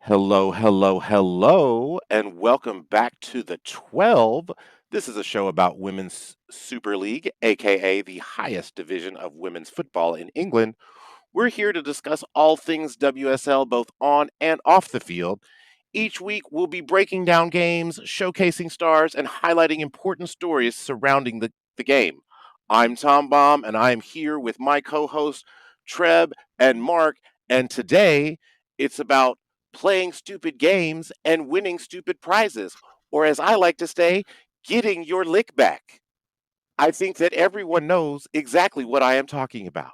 Hello, hello, hello, and welcome back to the 12. This is a show about Women's Super League, aka the highest division of women's football in England. We're here to discuss all things WSL, both on and off the field. Each week, we'll be breaking down games, showcasing stars, and highlighting important stories surrounding the game. I'm Tom Baum, and I am here with my co hosts, Treb and Mark. And today, it's about playing stupid games and winning stupid prizes, or as I like to say, getting your lick back. I think that everyone knows exactly what I am talking about.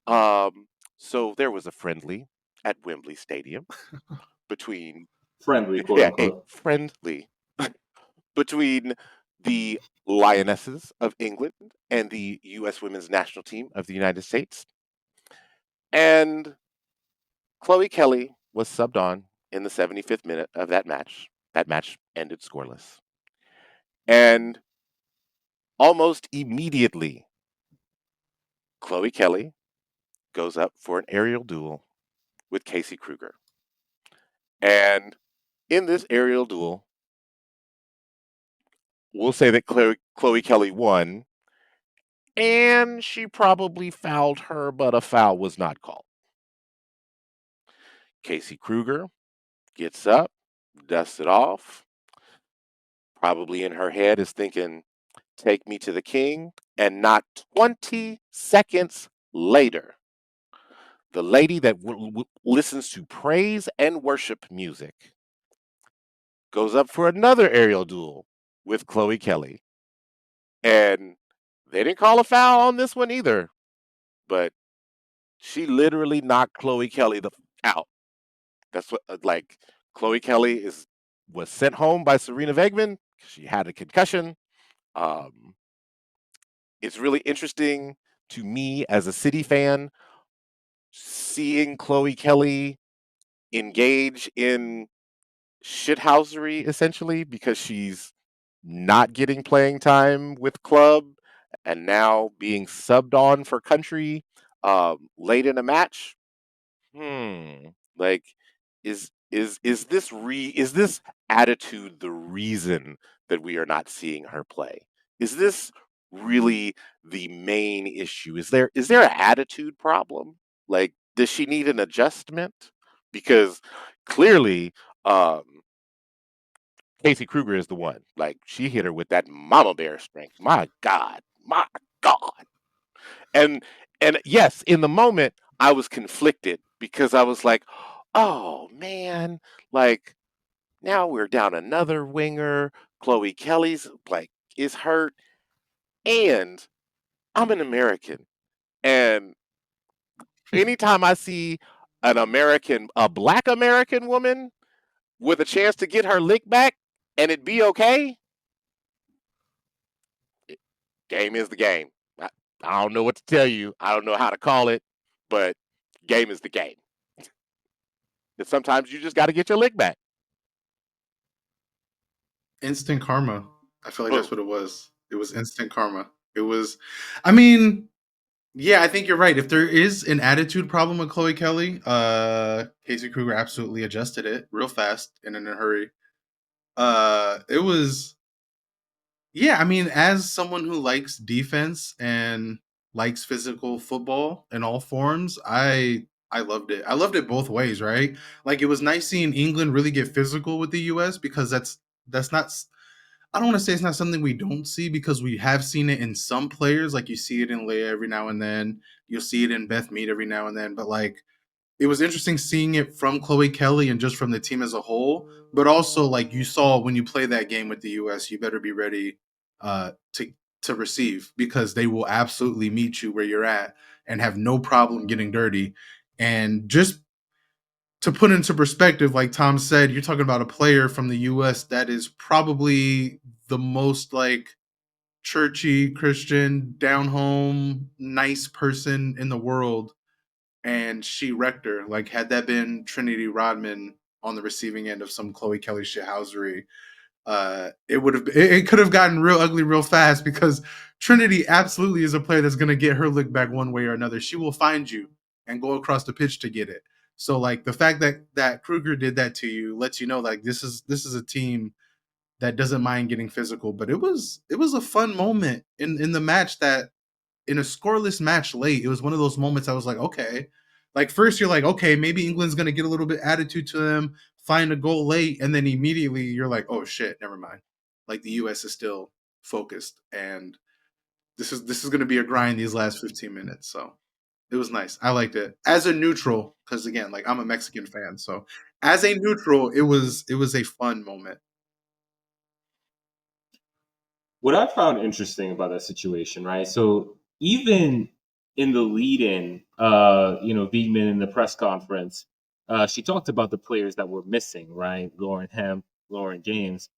Um, so there was a friendly at Wembley Stadium between, Friendly, quote yeah, a unquote. friendly between the Lionesses of England and the U.S. Women's National Team of the United States. And Chloe Kelly was subbed on in the 75th minute of that match. That match ended scoreless. And almost immediately, Chloe Kelly goes up for an aerial duel with Casey Kruger. And in this aerial duel, we'll say that Chloe Kelly won, and she probably fouled her, but a foul was not called. Casey Kruger gets up, dusts it off, probably in her head is thinking, take me to the king. And not 20 seconds later, the lady that listens to praise and worship music goes up for another aerial duel with Chloe Kelly. And they didn't call a foul on this one either, but she literally knocked Chloe Kelly out. That's what like Chloe Kelly was sent home by Serena Vegman. She had a concussion. Um, it's really interesting to me as a City fan seeing Chloe Kelly engage in shithousery essentially because she's not getting playing time with club and now being subbed on for country late in a match. Like is this attitude the reason that we are not seeing her play? Is this really the main issue? Is there an attitude problem? Like, does she need an adjustment? Because clearly, um, Casey Kruger is the one. Like, she hit her with that mama bear strength. My God. And and yes, in the moment I was conflicted because I was like, "Oh man, like now we're down another winger. Chloe Kelly's like is hurt and I'm an American. And anytime I see a black American woman with a chance to get her lick back and it be okay, game is the game. I, I don't know what to tell you. I don't know how to call it, but game is the game. And sometimes you just got to get your lick back. Instant karma. I feel like that's Boom. what it was. It was instant karma. It was, I mean, yeah, I think you're right. If there is an attitude problem with Chloe Kelly, Casey Kruger absolutely adjusted it real fast and in a hurry. It was, yeah, I mean, as someone who likes defense and likes physical football in all forms, I loved it. I loved it both ways, right? Like it was nice seeing England really get physical with the US because that's not I don't want to say it's not something we don't see because we have seen it in some players. Like you see it in Leia every now and then. You'll see it in Beth Mead every now and then. But like it was interesting seeing it from Chloe Kelly and just from the team as a whole. But also like you saw when you play that game with the US, you better be ready uh, to to receive because they will absolutely meet you where you're at and have no problem getting dirty. And just to put into perspective, like Tom said, you're talking about a player from the US that is probably the most like churchy, Christian, down home, nice person in the world. And she wrecked her. Like, had that been Trinity Rodman on the receiving end of some Chloe Kelly shithousery, it could have gotten real ugly real fast because Trinity absolutely is a player that's going to get her lick back one way or another. She will find you and go across the pitch to get it. So like the fact that Kruger did that to you lets you know like this is a team that doesn't mind getting physical. But it was a fun moment in the match that in a scoreless match late, it was one of those moments I was like, okay. Like first you're like, okay, maybe England's gonna get a little bit attitude to them, find a goal late, and then immediately you're like, oh shit, never mind. Like the US is still focused and this is gonna be a grind these last 15 minutes. So it was nice. I liked it. As a neutral, because again, like I'm a Mexican fan, so as a neutral, it was a fun moment. What I found interesting about that situation, right? So even in the lead-in, Viegman in the press conference, she talked about the players that were missing, right? Lauren Hemp, Lauren James,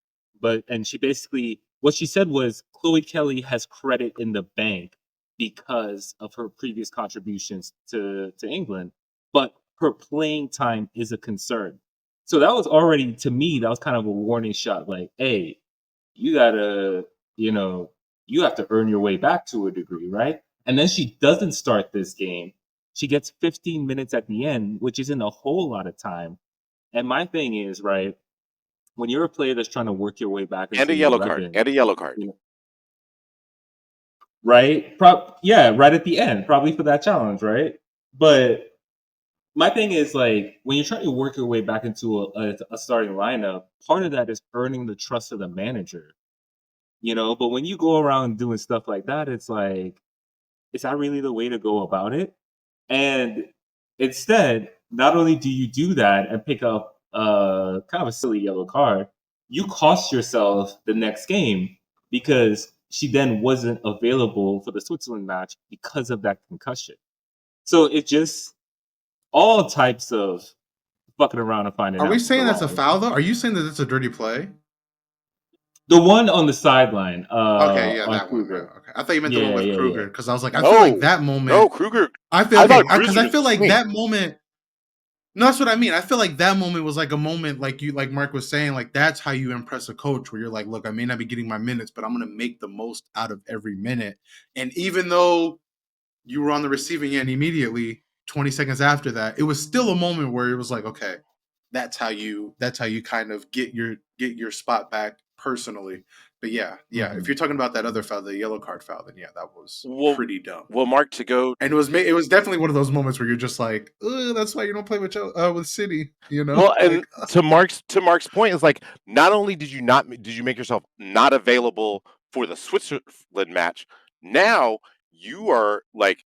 and she basically what she said was Chloe Kelly has credit in the bank because of her previous contributions to England, but her playing time is a concern. So that was already to me that was kind of a warning shot, like, hey, you gotta you know, you have to earn your way back to a degree, right? And then she doesn't start this game. She gets 15 minutes at the end, which isn't a whole lot of time. And my thing is, right, when you're a player that's trying to work your way back And into a the yellow card. 11, And a yellow card. you know, right? Yeah, right at the end, probably for that challenge, right? But my thing is like when you're trying to work your way back into a starting lineup, part of that is earning the trust of the manager, but when you go around doing stuff like that, it's like, is that really the way to go about it? And instead, not only do you do that and pick up kind of a silly yellow card, you cost yourself the next game because she then wasn't available for the Switzerland match because of that concussion. So it just all types of fucking around and finding Are we out the saying that's a wrong. foul though? Are you saying that it's a dirty play? The one on the sideline Okay, yeah, on that one. Yeah, Kruger. okay. I thought you meant the one Yeah, with yeah, yeah. Kruger because I was like, I feel like No, that no, moment. Kruger. I feel I okay thought because Kruger I did the feel like swing. that moment. No, that's what I mean. I feel like that moment was like a moment, like Mark was saying, like that's how you impress a coach, where you're like, look, I may not be getting my minutes, but I'm gonna make the most out of every minute. And even though you were on the receiving end immediately, 20 seconds after that, it was still a moment where it was like, okay, that's how you kind of get your spot back personally. But yeah, if you're Mhm. talking about that other foul, the yellow card foul, then yeah, that was Well, pretty dumb. well, Mark, to go. And it was definitely one of those moments where you're just like, "Ugh, that's why you don't play with City, Well, and like to Mark's point is like, not only did you make yourself not available for the Switzerland match, now you are like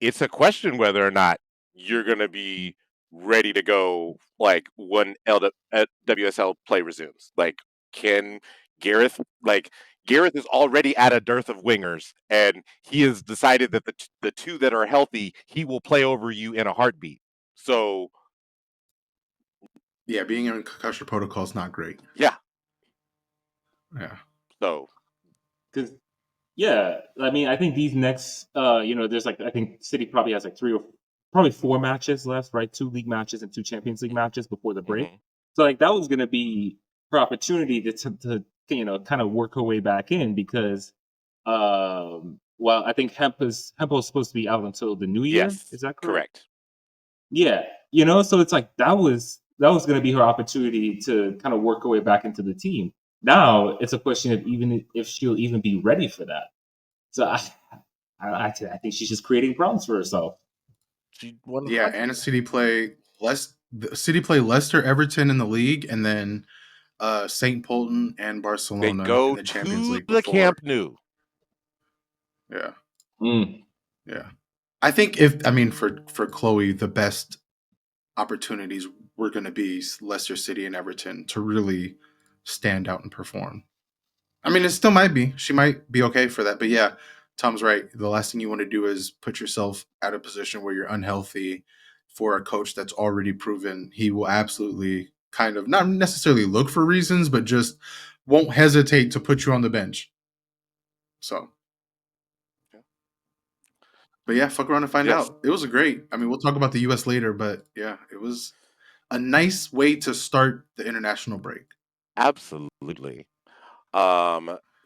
it's a question whether or not you're going to be ready to go like when WSL play resumes. Like, can Gareth like Gareth is already at a dearth of wingers, and he has decided that the two that are healthy, he will play over you in a heartbeat. So yeah, being in concussion protocol is not great. yeah, Yeah, so Because yeah, I mean, I think these next, there's like I think City probably has like probably 4 matches left, right? 2 league matches and 2 Champions League matches before the break. mhm. So like that was going to be her opportunity to kind of work her way back in because, well, I think Hempo's supposed to be out until the new year. Yes, Is that correct? correct. Yeah, so it's like that was going to be her opportunity to kind of work her way back into the team. Now it's a question of even if she'll even be ready for that. So I think she's just creating problems for herself. She one yeah, hundred. and City play Leicester, Everton in the league, and then St. Polten and They Barcelona in go the Champions to League the before. Camp Nou. Yeah, Mm. yeah. I think if I mean for Chloe, the best opportunities were going to be Leicester City and Everton to really stand out and perform. I mean, it still might be. She might be okay for that. But yeah, Tom's right. The last thing you want to do is put yourself at a position where you're unhealthy for a coach that's already proven he will absolutely kind of not necessarily look for reasons, but just won't hesitate to put you on the bench. So, but yeah, fuck around and find Yes, out. It was a great. I mean, we'll talk about the US later, but yeah, it was a nice way to start the international break. absolutely.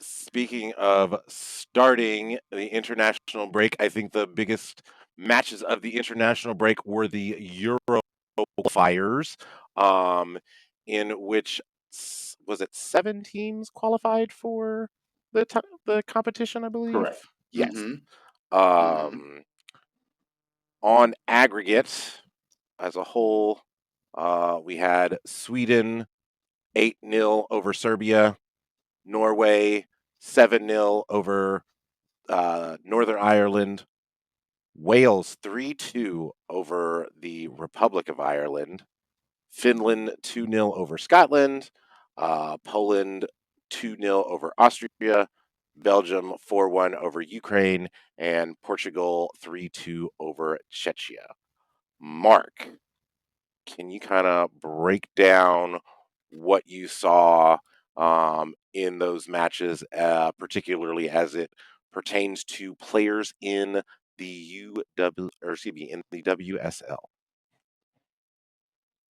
Speaking of starting the international break, I think the biggest matches of the international break were the Euro qualifiers, in which was it 7 teams qualified for the competition, I believe. Correct. Yes. Mm-hmm. On aggregate, as a whole, we had Sweden 8-0 over Serbia, Norway 7-0 over Northern Ireland, Wales 3-2 over the Republic of Ireland, Finland 2-0 over Scotland, Poland 2-0 over Austria, Belgium 4-1 over Ukraine, and Portugal 3-2 over Czechia. Mark, can you kind of break down what you saw in those matches, particularly as it pertains to players in the in the WSL?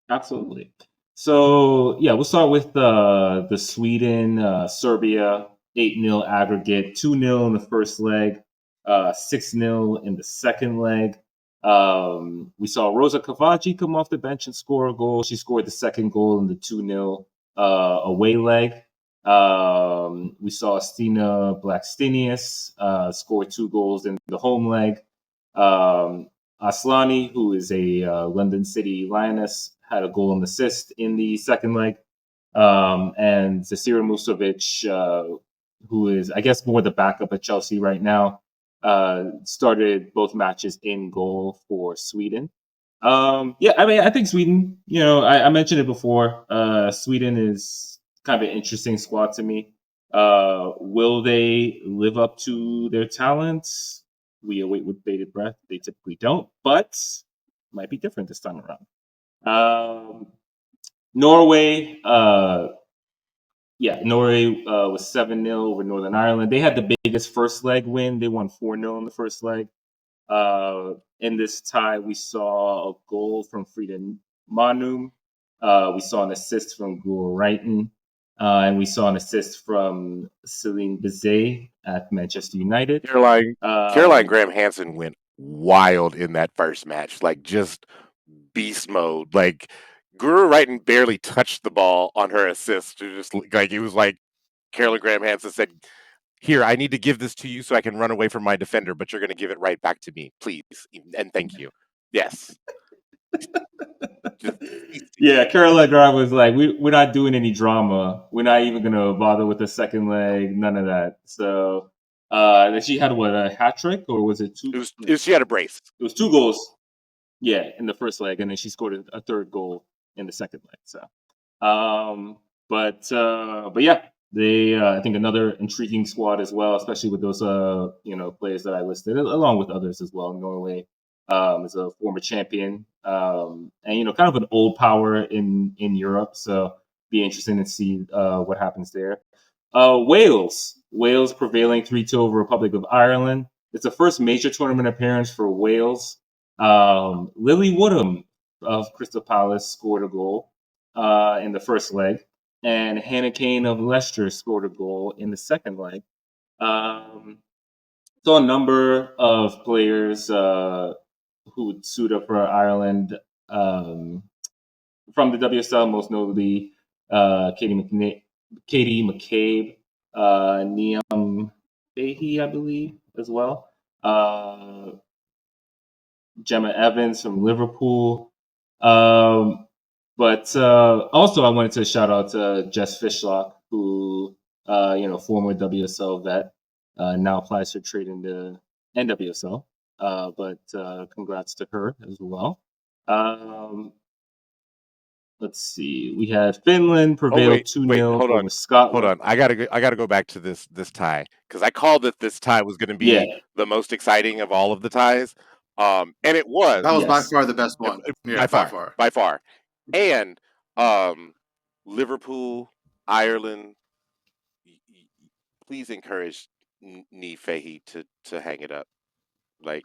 Absolutely. So yeah, we'll start with the Sweden Serbia 8-0 aggregate, 2-0 in the first leg, 6-0 in the second leg. We saw Rosa Kovaci come off the bench and score a goal. She scored the second goal in the 2-0 away leg. We saw Stina Blackstenius score 2 goals in the home leg. Aslani, who is a London City Lioness, had a goal and assist in the second leg. And Zasira Musovic, who is, I guess, more the backup at Chelsea right now, started both matches in goal for Sweden. Yeah, I mean, I think Sweden, I mentioned it before. Sweden is kind of an interesting squad to me. Will they live up to their talents? We await with bated breath. They typically don't, but might be different this time around. Norway, Norway was 7-0 over Northern Ireland. They had the biggest first leg win. They won 4-0 in the first leg. In this tie, we saw a goal from Frida Manum. We saw an assist from Gul Wrighton. And we saw an assist from Celine Bizet at Manchester United. Caroline Graham Hansen went wild in that first match, like just beast mode. Like Guru Wrighton barely touched the ball on her assist. It was like Caroline Graham Hansen said, "Here, I need to give this to you so I can run away from my defender, but you're going to give it right back to me, please, and thank you." Yes. Yeah, Caroline Graham was like, we're not doing any drama. We're not even going to bother with the second leg, none of that. So she had, a hat trick, or was it two? She had a brace. It was 2 goals, yeah, in the first leg, and then she scored a third goal in the second leg. So, but yeah, they I think another intriguing squad as well, especially with those players that I listed, along with others as well. Norway is a former champion, and kind of an old power in Europe. So, be interesting to see what happens there. Wales prevailing 3-2 over Republic of Ireland. It's the first major tournament appearance for Wales. Lily Woodham of Crystal Palace scored a goal in the first leg, and Hannah Kane of Leicester scored a goal in the second leg. Saw a number of players who would suit up for Ireland from the WSL, most notably Katie McCabe, Niam Fahey, I believe, as well. Gemma Evans from Liverpool. But also, I wanted to shout out to Jess Fishlock, who, former WSL vet, now applies for trade in the NWSL. But congrats to her as well. Let's see. We had Finland prevail 2-0 over Scotland. Hold on. I gotta go back to this tie, because I called it this tie was going to be the most exciting of all of the ties, and it was. That was by far the best one. Yeah, by far. And Liverpool, Ireland. Please encourage Nee Fahey to hang it up. Like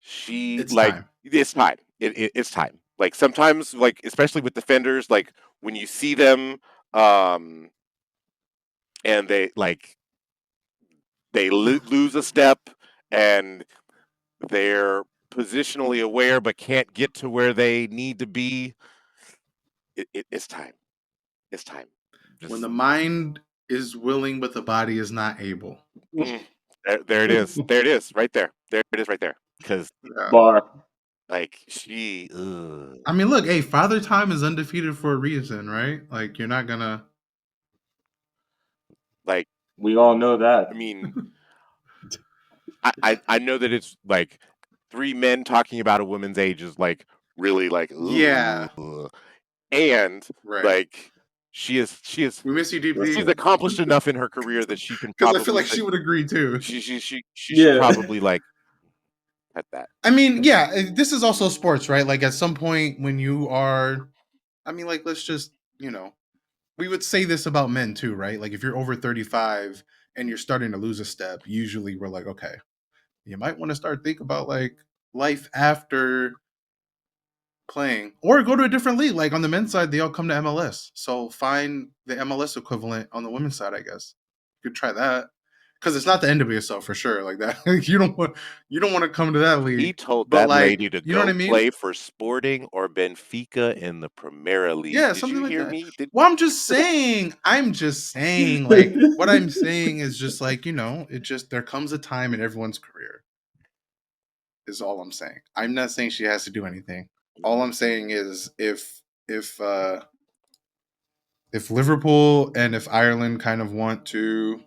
It's time. It's time. It's time. Like sometimes, like especially with defenders, like when you see them, and they lose a step, and they're positionally aware but can't get to where they need to be. It's time. It's time. When Just the mind is willing but the body is not able. there it is. There it is. Right there. There it is. Right there. Because Yeah. Bar. like she, ugh. I mean, look, hey, Father Time is undefeated for a reason, right? Like, you're not gonna. Like We all know that. I mean, I know that it's like three men talking about a woman's age is like really like Yeah, ooh, and right. like she is We miss you, DP. she's accomplished enough in her career that she can Because I feel probably like say she would agree too. she should Yeah. probably like at that. I mean, yeah, this is also sports, right? Like, at some point when you are, I mean, like, let's just, we would say this about men too, right? Like, if you're over 35 and you're starting to lose a step, usually we're like, okay, you might want to start think about like life after playing, or go to a different league. Like on the men's side, they all come to MLS, so find the MLS equivalent on the women's side. I guess you could try that because it's not the NWSL for sure. Like that, you don't want to come to that He league. told But that like, lady to you know what I go mean? play for Sporting or Benfica in the Primera League. Yeah, Did something you like hear that. me? Did Well, I'm just saying. I'm just saying. Like what I'm saying is just like it just there comes a time in everyone's career. Is all I'm saying. I'm not saying she has to do anything. All I'm saying is if Liverpool and if Ireland kind of want to,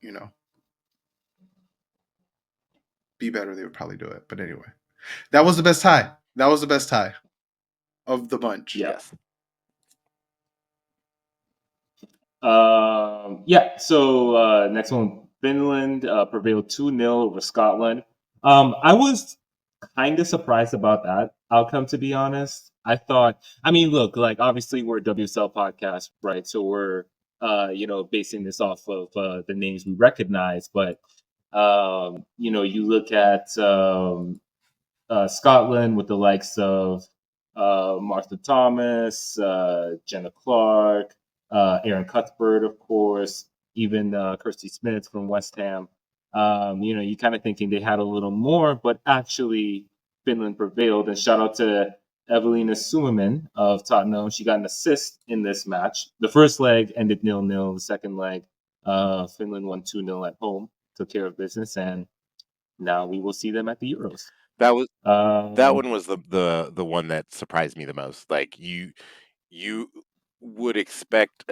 you know, be better, they would probably do it. But anyway, that was the best tie. That was the best tie of the bunch. Yeah. yes. Yeah. So next one, Finland prevailed 2-0 over Scotland. I was kind of surprised about that outcome, to be honest. I mean, look, like obviously we're a WSL podcast, right? So we're, basing this off of the names we recognize. But, you look at Scotland with the likes of Martha Thomas, Jenna Clark, Aaron Cuthbert, of course, even Kirsty Smith from West Ham. You kind of thinking they had a little more, but actually Finland prevailed. And shout out to Evelina Suleiman of Tottenham. She got an assist in this match. The first leg ended 0-0. The second leg, Finland won 2-0 at home, took care of business, and now we will see them at the Euros. That was that Um, one was the one that surprised me the most. Like you would expect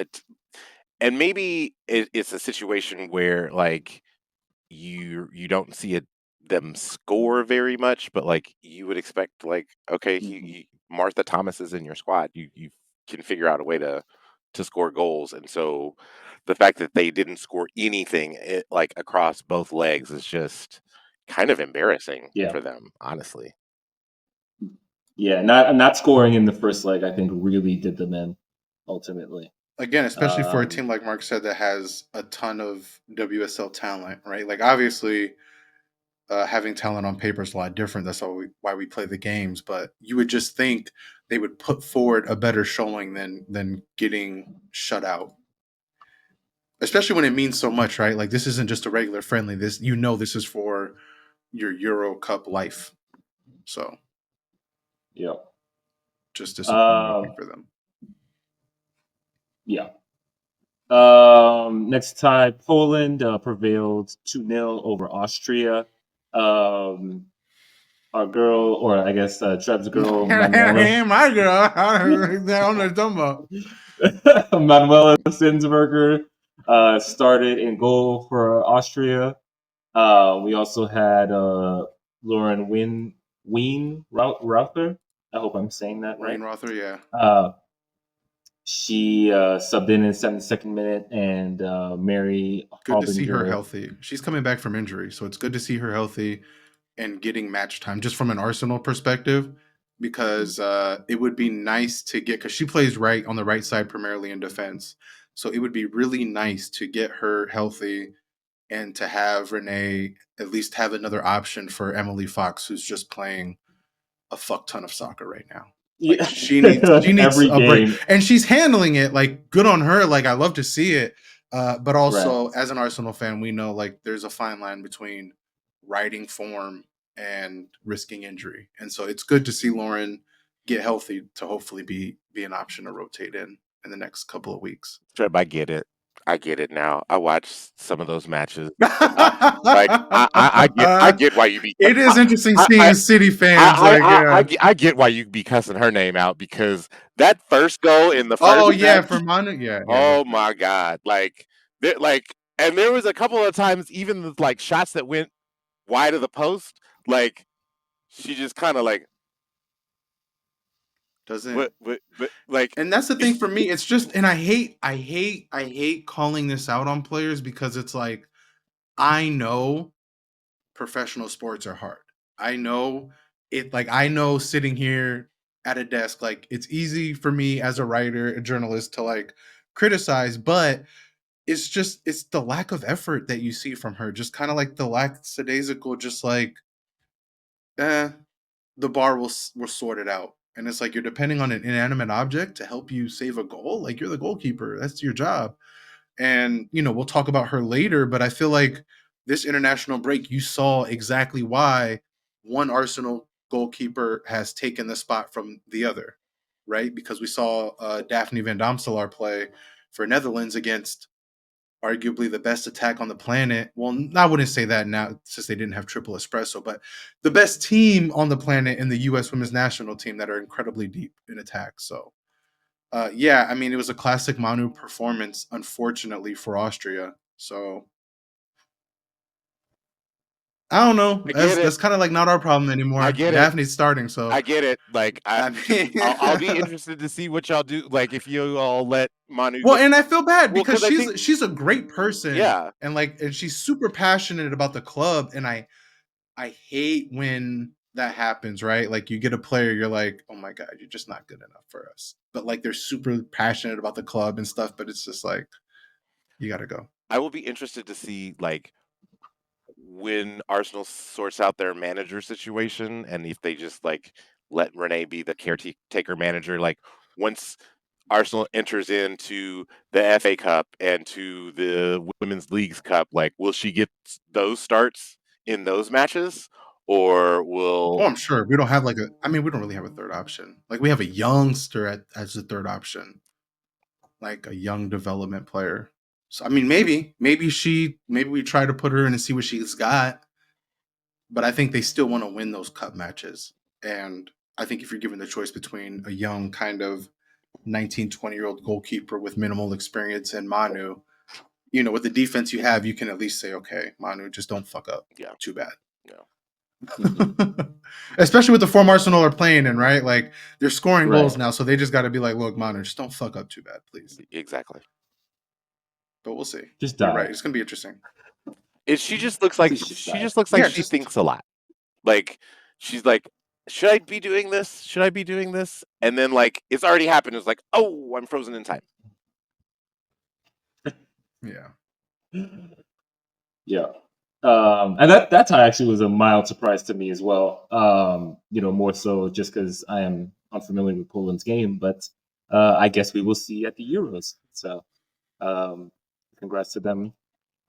and maybe it's a situation where like you don't see them score very much, but like you would expect like okay, mhm. Martha Thomas is in your squad. You can figure out a way to score goals, and so the fact that they didn't score anything like across both legs is just kind of embarrassing Yeah, for them, honestly. yeah, not scoring in the first leg, I think, really did them in ultimately. Again, especially for a Um, team like Mark said that has a ton of WSL talent, right? Like obviously, having talent on paper is a lot different. That's why we play the games. But you would just think they would put forward a better showing than getting shut out, especially when it means so much, right? Like this isn't just a regular friendly. This is for your Euro Cup life. So yeah, just disappointing, I think, um, for them. yeah. Next tie, Poland prevailed 2-0 over Austria. Um, our girl, or I guess Treb's girl, Manuela Hey, my girl, I don't know what you're talking about. Manuela Sinsberger started in goal for Austria. We also had Lauren Rother. I hope I'm saying that right. Wayne Rother, yeah. She subbed in the 72nd minute, and Mary Good to see her Harbinger. healthy. She's coming back from injury, so it's good to see her healthy and getting match time just from an Arsenal perspective, because it would be nice to get, because she plays right on the right side primarily in defense, so it would be really nice to get her healthy and to have Renee at least have another option for Emily Fox, who's just playing a fuck ton of soccer right now. Like Yeah, she needs every a break, game. and she's handling it like good on her. Like I love to see it, but Right. also as an Arsenal fan, we know like there's a fine line between riding form and risking injury. And so it's good to see Lauren get healthy to hopefully be an option to rotate in the next couple of weeks. Treb, I get it. I get it now. I watched some of those matches. Uh, like I get why you be It is interesting I seeing City fans like, yeah. I get why you be cussing her name out because that first goal in the Oh first yeah, match, for Manu, yeah, yeah, yeah. oh my god, and there was a couple of times even with, like shots that went wide of the post, like she just kind of like Doesn't like And that's the thing for me. It's just, and I hate calling this out on players because it's like, I know professional sports are hard. I know I know sitting here at a desk, like it's easy for me as a writer, a journalist to like criticize, but it's the lack of effort that you see from her. Just kind of like the lackadaisical, just like, eh, the bar will sort it out. And it's like you're depending on an inanimate object to help you save a goal. Like you're the goalkeeper. That's your job. And we'll talk about her later, but I feel like this international break, you saw exactly why one Arsenal goalkeeper has taken the spot from the other, right? Because we saw Daphne Van Domselaar play for Netherlands against arguably the best attack on the planet. Well, I wouldn't say that now since they didn't have triple espresso, but the best team on the planet in the U.S. women's national team that are incredibly deep in attack. So, yeah, I mean, it was a classic Manu performance, unfortunately for Austria. So, I don't know. I get it. That's kind of like not our problem I anymore. get it. Daphne's starting, so I get it. Like I mean, I'll be interested to see what y'all do. Like if you all let Manu well, get and I feel bad well, because because I think she's a great person, yeah, and she's super passionate about the club, and I hate when that happens, right? Like you get a player, you're like, oh my god, you're just not good enough for us. But like they're super passionate about the club and stuff, but it's just like you got to go. I will be interested to see like when Arsenal sorts out their manager situation and if they just like let Renee be the caretaker manager, like once Arsenal enters into the FA Cup and to the Women's Leagues Cup, like will she get those starts in those matches, or Oh, will I'm sure we don't have like a. I mean, we don't really have a third option. Like we have a youngster as a third option, like a young development player. So I mean, maybe we try to put her in and see what she's got. But I think they still want to win those cup matches. And I think if you're given the choice between a young kind of 19, 20-year-old goalkeeper with minimal experience and Manu, with the defense you have, you can at least say, okay, Manu, just don't fuck up yeah, too bad. no, Especially with the form Arsenal are playing in, right? Like they're scoring goals Right. now, so they just got to be like, look, Manu, just don't fuck up too bad, please. exactly. But we'll see. Just You're right. dive. It's gonna be interesting. She just looks like Please just dive. Yeah, she just thinks a lot. Like she's like, should I be doing this? Should I be doing this? And then like it's already happened. It's like, oh, I'm frozen in time. yeah. Yeah. And that tie actually was a mild surprise to me as well. More so just because I am unfamiliar with Poland's game, but I guess we will see at the Euros. So, congrats to them.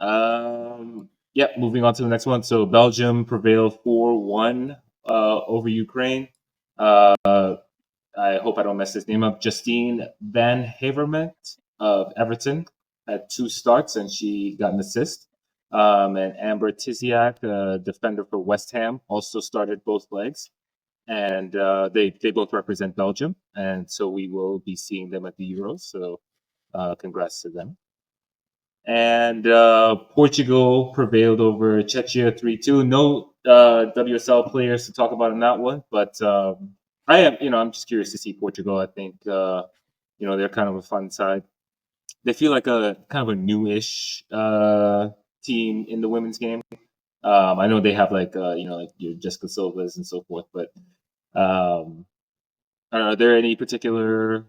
Yeah, moving on to the next one. So Belgium prevailed 4-1 over Ukraine. I hope I don't mess his name up. Justine Van Haverment of Everton had 2 starts and she got an assist. And Amber Tiziak, defender for West Ham, also started both legs. And they both represent Belgium. And so we will be seeing them at the Euros. So congrats to them. And Portugal prevailed over Czechia 3-2. No WSL players to talk about in that one, but I'm just curious to see Portugal. I think, they're kind of a fun side. They feel like a kind of a newish team in the women's game. I know they have like your Jessica Silvas and so forth, but are there any players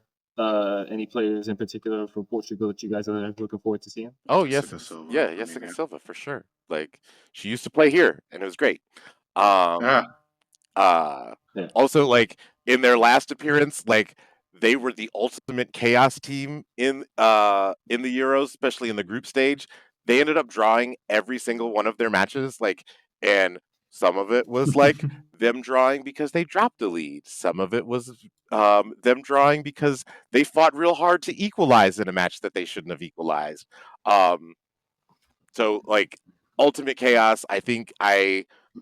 in particular from Portugal that you guys are looking forward to seeing? Oh yes, Jessica Silva. yeah, I mean, Jessica yeah. Silva for sure. Like she used to play here, and it was great. Um, Ah, uh, Yeah. Also like in their last appearance, like they were the ultimate chaos team in the Euros, especially in the group stage. They ended up drawing every single one of their matches. Like And some of it was like them drawing because they dropped the lead. Some of it was them drawing because they fought real hard to equalize in a match that they shouldn't have equalized. Um, so like ultimate chaos. I think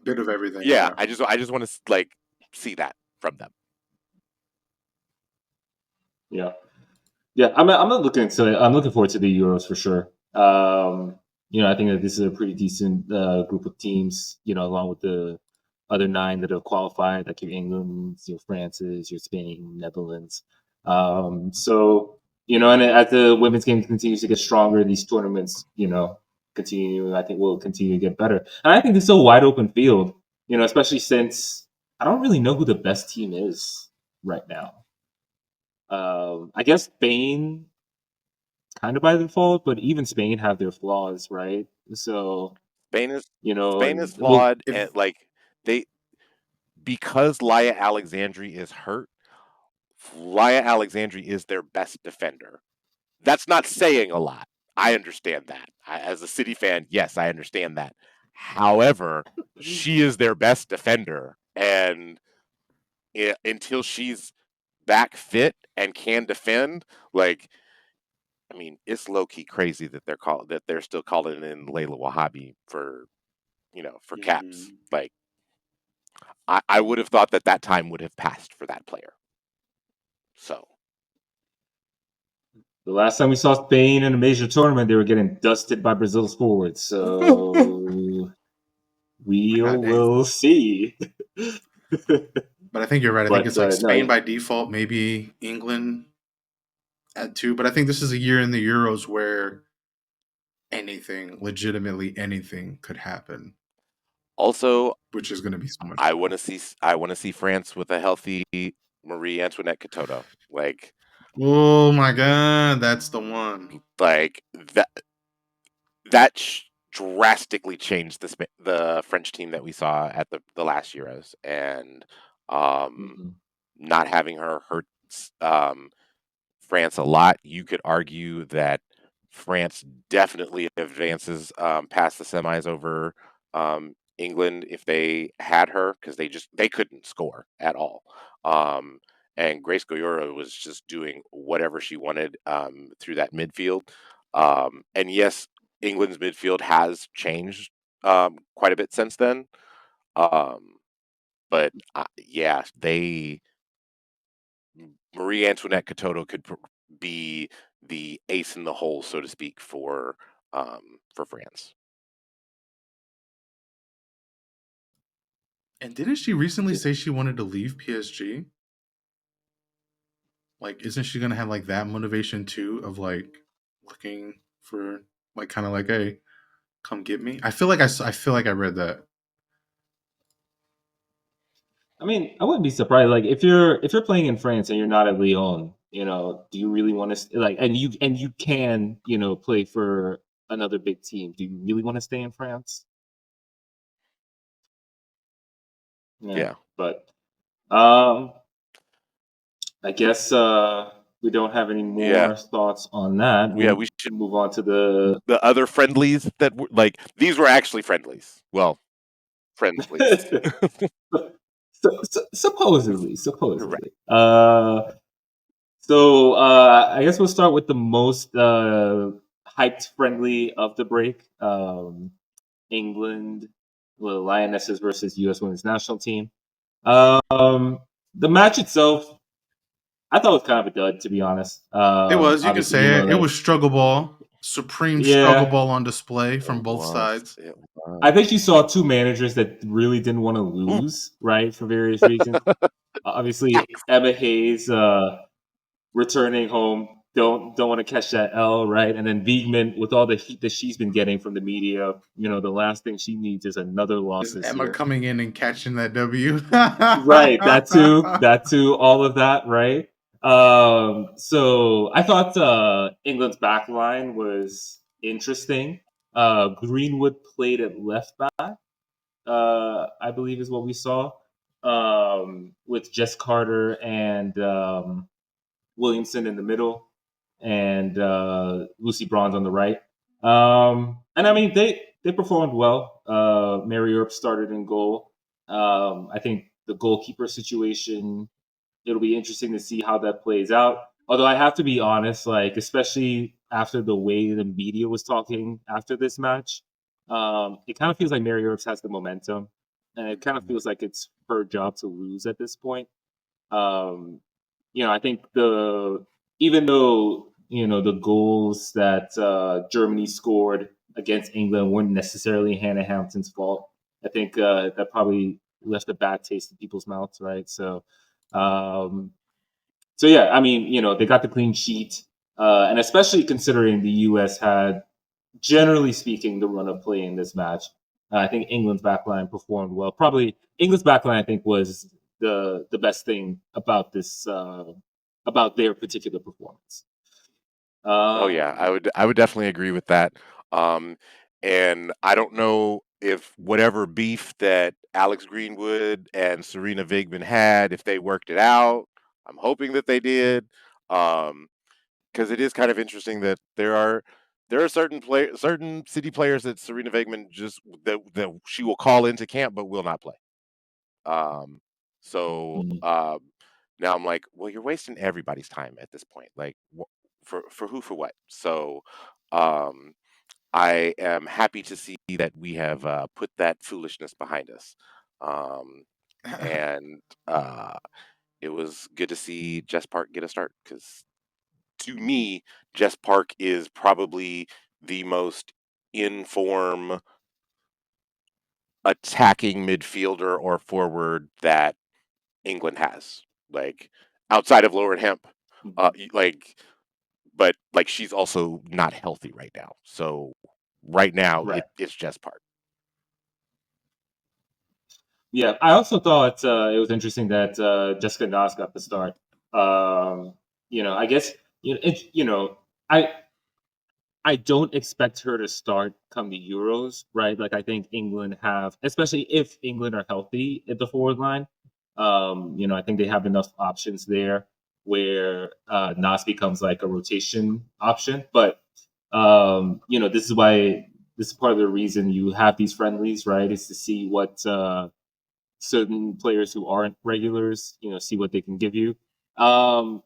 Bit of everything. yeah. Yeah. I just want to like see that from them. Yeah. Yeah, I'm not looking to I'm looking forward to the Euros for sure. I think that this is a pretty decent group of teams. Along with the other 9 that have qualified, like your England, your France's, your Spain, Netherlands. And as the women's game continues to get stronger, these tournaments, continue. I think will continue to get better. And I think this is a wide open field. Especially since I don't really know who the best team is right now. I guess Spain kind of by default, but even Spain have their flaws, right? So, Spain is Spain is and well, flawed, and If like they because Laya Alexandri is hurt. Laya Alexandri is their best defender. That's not saying a lot. I understand that. As a City fan, yes, I understand that. However, she is their best defender, and until she's back fit and can defend, like I mean, it's low key crazy that they're still calling in Layla Wahhabi for for caps. Mhm. Like I would have thought that time would have passed for that player. So the last time we saw Spain in a major tournament, they were getting dusted by Brazil's forwards. So God dang. we'll see. But I think you're right. I think But it's like no, Spain by default, maybe England at 2. But I think this is a year in the Euros where anything, legitimately anything, could happen, also, which is going to be so much fun. I want to see France with a healthy Marie Antoinette Katoto. Oh my God, that's the one. Like that that drastically changed the French team that we saw at the last Euros, and um, mhm. not having her hurts France a lot. You could argue that France definitely advances past the semis over England if they had her because they couldn't score at all. Um, and Grace Goyora was just doing whatever she wanted through that midfield. And yes, England's midfield has changed quite a bit since then. Um, but yeah, they Marie Antoinette Katoto could be the ace in the hole, so to speak, for France. And didn't she recently Yeah. say she wanted to leave PSG? Like, isn't she going to have like that motivation too of like looking for like kind of like, hey, come get me? I feel like I read that. I mean, I wouldn't be surprised. Like if you're playing in France and you're not at Lyon, do you really want to like and you can play for another big team? Do you really want to stay in France? Yeah, Yeah, but I guess we don't have any yeah, more thoughts on that. yeah. We'll We should move on to the the other friendlies that were like these were actually friendlies. Well, friendlies, supposedly, right? supposedly. I guess we'll start with the most hyped friendly of the break. England, the Lionesses versus U.S. Women's National Team. The match itself, I thought was kind of a dud, to be honest. It was, you can Obviously, say it. It that was struggle ball, supreme struggle yeah, ball on display It from both was. sides. It I was. think you saw 2 managers that really didn't want to Ooh, lose, right, for various reasons. Obviously, Emma Hayes returning home don't want to catch that L, right? And then Wiegman, with all the heat that she's been getting from the media, the last thing she needs is another loss Is this Emma year. coming in and catching that W? Right, that too, all of that, right? So I thought England's back line was interesting. Greenwood played at left back, I believe is what we saw, with Jess Carter and Williamson in the middle, and Lucy Bronze on the right. And I mean, they performed well. Mary Earp started in goal. I think the goalkeeper situation, it'll be interesting to see how that plays out. Although I have to be honest, like especially after the way the media was talking after this match, it kind of feels like Mary Earps has the momentum, and it kind of feels like it's her job to lose at this point. Um, I think the even though the goals that Germany scored against England weren't necessarily Hannah Hampton's fault. I think that probably left a bad taste in people's mouths, right? Um, so yeah, I mean, they got the clean sheet, and especially considering the U.S. had, generally speaking, the run of play in this match. I think England's backline performed well. Probably England's backline, I think, was the best thing about this about their particular performance. Oh yeah, Um, I would definitely agree with that. Um, and I don't know if whatever beef that Alex Greenwood and Serena Vigman had, if they worked it out. I'm hoping that they did, because it is kind of interesting that there are certain City players that Serena Vigman just that she will call into camp but will not play. Um, so mm, now I'm like, well, you're wasting everybody's time at this point. Like, for who, for what? So um, I am happy to see that we have put that foolishness behind us. Um, and it was good to see Jess Park get a start because to me, Jess Park is probably the most in form attacking midfielder or forward that England has, like outside of Lauren Hemp, mhm. like, but like she's also not healthy right now. So right now Right. it's just part. Yeah, I also thought it was interesting that Jessica Nas got the start. I guess I don't expect her to start come the Euros, right? Like I think England have, especially if England are healthy at the forward line. I think they have enough options there where Nas becomes like a rotation option. But this is part of the reason you have these friendlies, right? Is to see what certain players who aren't regulars, see what they can give you. Um,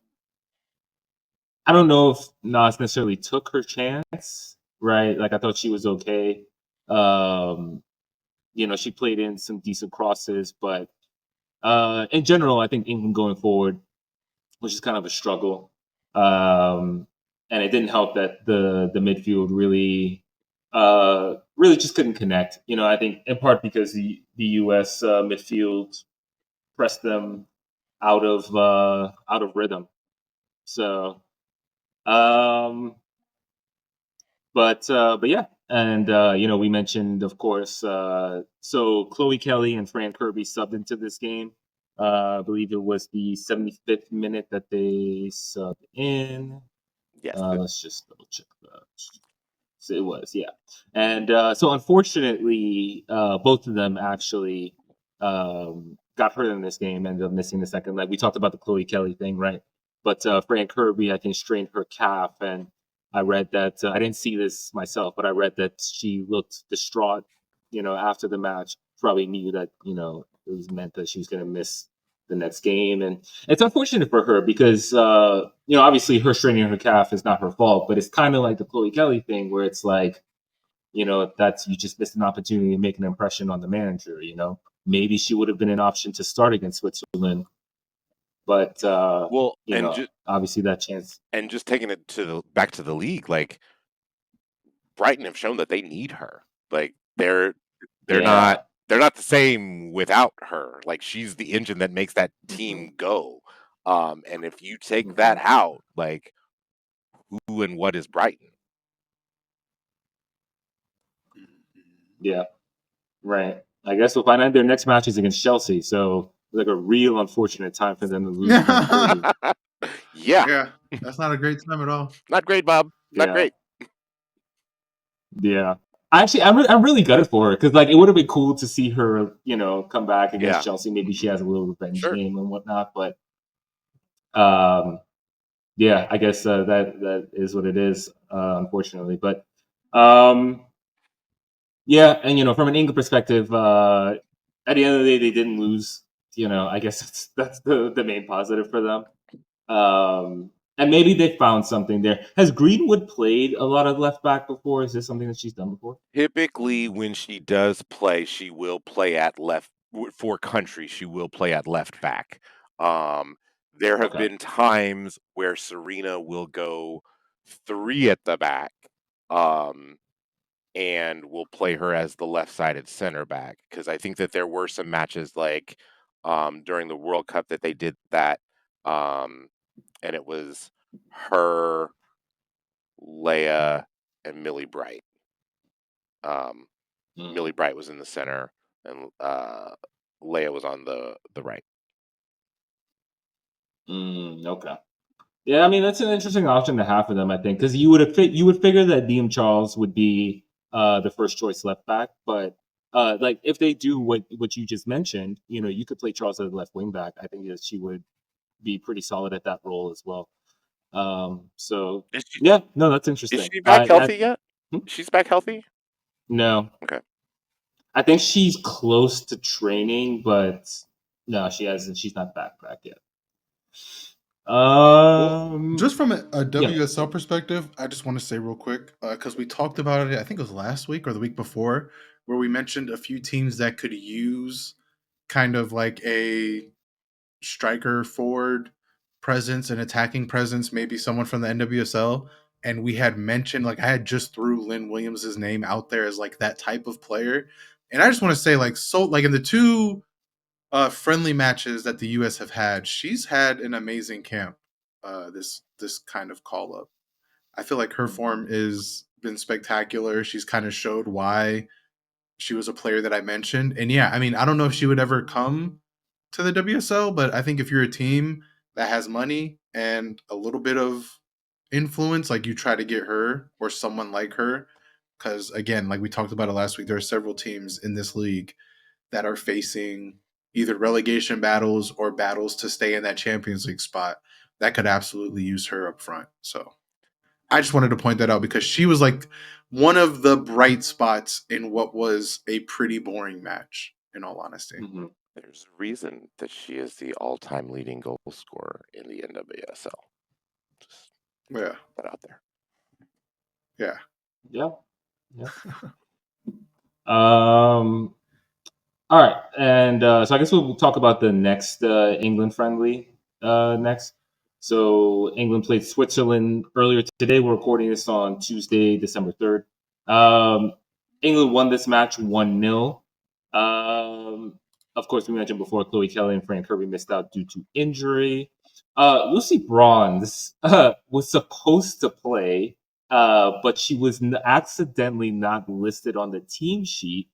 I don't know if Nas necessarily took her chance, right? Like I thought she was okay. Um, she played in some decent crosses, but in general, I think England going forward was just kind of a struggle. And it didn't help that the midfield really just couldn't connect. I think in part because the US midfield pressed them out of rhythm. So um but yeah, and we mentioned, of course, so Chloe Kelly and Fran Kirby subbed into this game. I believe it was the 75th minute that they subbed in. Yes, Let's just double check that. So it was, yeah. And so unfortunately, both of them actually got hurt in this game, ended up missing the second leg. We talked about the Chloe Kelly thing, right? But Fran Kirby, I think, strained her calf. And I read that, I didn't see this myself, but I read that she looked distraught, after the match. Probably knew that, it was meant that she was going to miss the next game. And it's unfortunate for her because obviously her straining her calf is not her fault, but it's kind of like the Chloe Kelly thing where it's like, that's you just missed an opportunity to make an impression on the manager. Maybe she would have been an option to start against Switzerland, but well, obviously that chance. and just taking it to the back to the league, like Brighton have shown that they need her. Like they're not Yeah. they're not the same without her. Like she's the engine that makes that Hmm. team go. And if you take that Hmm. out, like who and what is Brighton? Yeah. Right. I guess we'll find out. Their next match is against Chelsea, so it's like a real unfortunate time for them to lose Fran Kirby. Yeah, Yeah, that's not a great time at all. not great, Bob. Not Yeah. great. Yeah. Actually, I'm really gutted for her because like it would have been cool to see her, come back against Yeah, Chelsea. Maybe she has a little revenge sure. game and whatnot. But um, yeah, I guess that is what it is, unfortunately. But um, Yeah, and from an England perspective, at the end of the day, they didn't lose. I guess that's the main positive for them. And maybe they found something there. Has Greenwood played a lot of left back before? Is this something that she's done before? Typically, when she does play, she will play at for country. She will play at left back. Um, there have Okay. been times where Serena will go three at the back, um, and will play her as the left-sided center back. Because I think that there were some matches like during the World Cup that they did that, and it was her, Leia, and Millie Bright. Um, Millie Bright was in the center, and Leia was on the right. Okay. Yeah, I mean that's an interesting option to have for them, I think, because you would figure that Liam Charles would be the first choice left back, but like if they do what you just mentioned, you could play Charles as the left wing back. I think that she would be pretty solid at that role as well. So Is she yeah, no, that's is interesting. she back healthy I yet? hmm? She's back healthy? No, Okay. I think she's close to training, but no, she hasn't. She's not back yet. Well, just from a Yeah. WSL perspective, I just want to say real quick because we talked about it. I think it was last week or the week before, where we mentioned a few teams that could use kind of like a striker forward presence and attacking presence, maybe someone from the NWSL. And we had mentioned, like, I had just threw Lynn Williams's name out there as like that type of player. And I just want to say, like, so like in the two friendly matches that the US have had, she's had an amazing camp. This kind of call up. I feel like her form is been spectacular. She's kind of showed why she was a player that I mentioned. And yeah, I mean, I don't know if she would ever come to the WSL, but I think if you're a team that has money and a little bit of influence, like you try to get her or someone like her. Because again, like we talked about it last week, there are several teams in this league that are facing either relegation battles or battles to stay in that Champions League spot that could absolutely use her up front. So I just wanted to point that out because she was like one of the bright spots in what was a pretty boring match, in all honesty. Mm-hmm. There's a reason that she is the all-time leading goal scorer in the NWSL. Just Yeah. put that out there. Yeah. Yeah. Yeah. All right, and so I guess we'll talk about the next England friendly next. So England played Switzerland earlier today. We're recording this on Tuesday, December 3rd. England won this match 1-0. Of course, we mentioned before Chloe Kelly and Fran Kirby missed out due to injury. Lucy Bronze was supposed to play, but she was accidentally not listed on the team sheet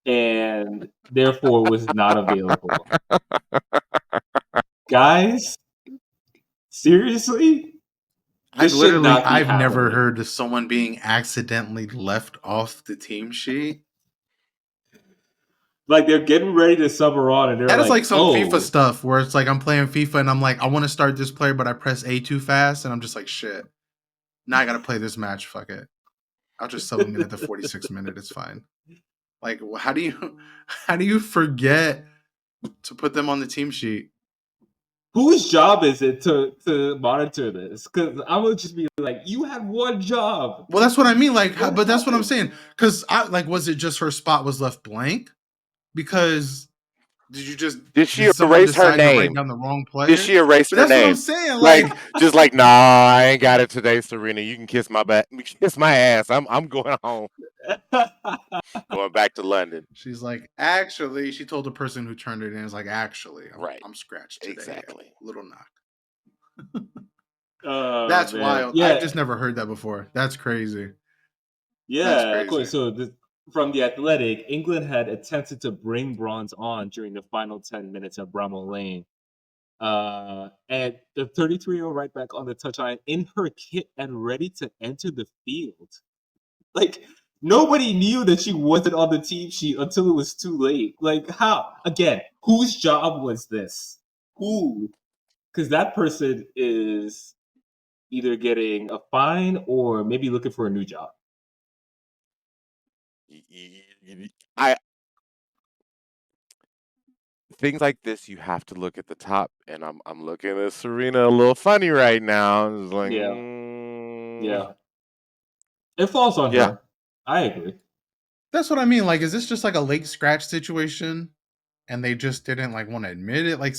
and therefore was not available. Guys, seriously? This should not be I've never happening. heard of someone being accidentally left off the team sheet. Like they're getting ready to sub her on, and they're That is like, like some FIFA "Oh, stuff where it's like I'm playing FIFA and I'm like, I want to start this player, but I press A too fast, and I'm just like, shit. Now I gotta play this match. Fuck it. I'll just sub him in at the 46th minute. It's fine. Like, how do you forget to put them on the team sheet? whose job is it to monitor this?" Because I would just be like, "You had one job. Well, that's what I mean. Like, What but that's what I'm happened?" saying. Because I like, was it just her spot was left blank? Because Did she did someone erase her decide to write name? down the wrong Did player? she erase But her that's what I'm name? saying. Like, Like, just like, nah, I ain't got it today, Serena. You can kiss my back, kiss my ass. I'm going home, going back to London. she's like, actually, she told the person who turned it in, is like, actually, Right. I'm scratched today. Yeah, Exactly. little knock. Oh That's man, wild. I've yeah. just never heard that before. That's crazy. That's Yeah, of crazy. course. So from the Athletic, England had attempted to bring Bronze on during the final 10 minutes of Bramall Lane. And the 33-year-old right back on the touchline in her kit and ready to enter the field. Like, nobody knew that she wasn't on the team sheet until it was too late. Like, how? Again, whose job was this? Who? Because that person is either getting a fine or maybe looking for a new job. I things like this, you have to look at the top, and I'm looking at Serena a little funny right now. It's like, Yeah. Yeah. It falls on yeah, her. I agree. That's what I mean. Like, is this just like a late scratch situation, and they just didn't like want to admit it? Like,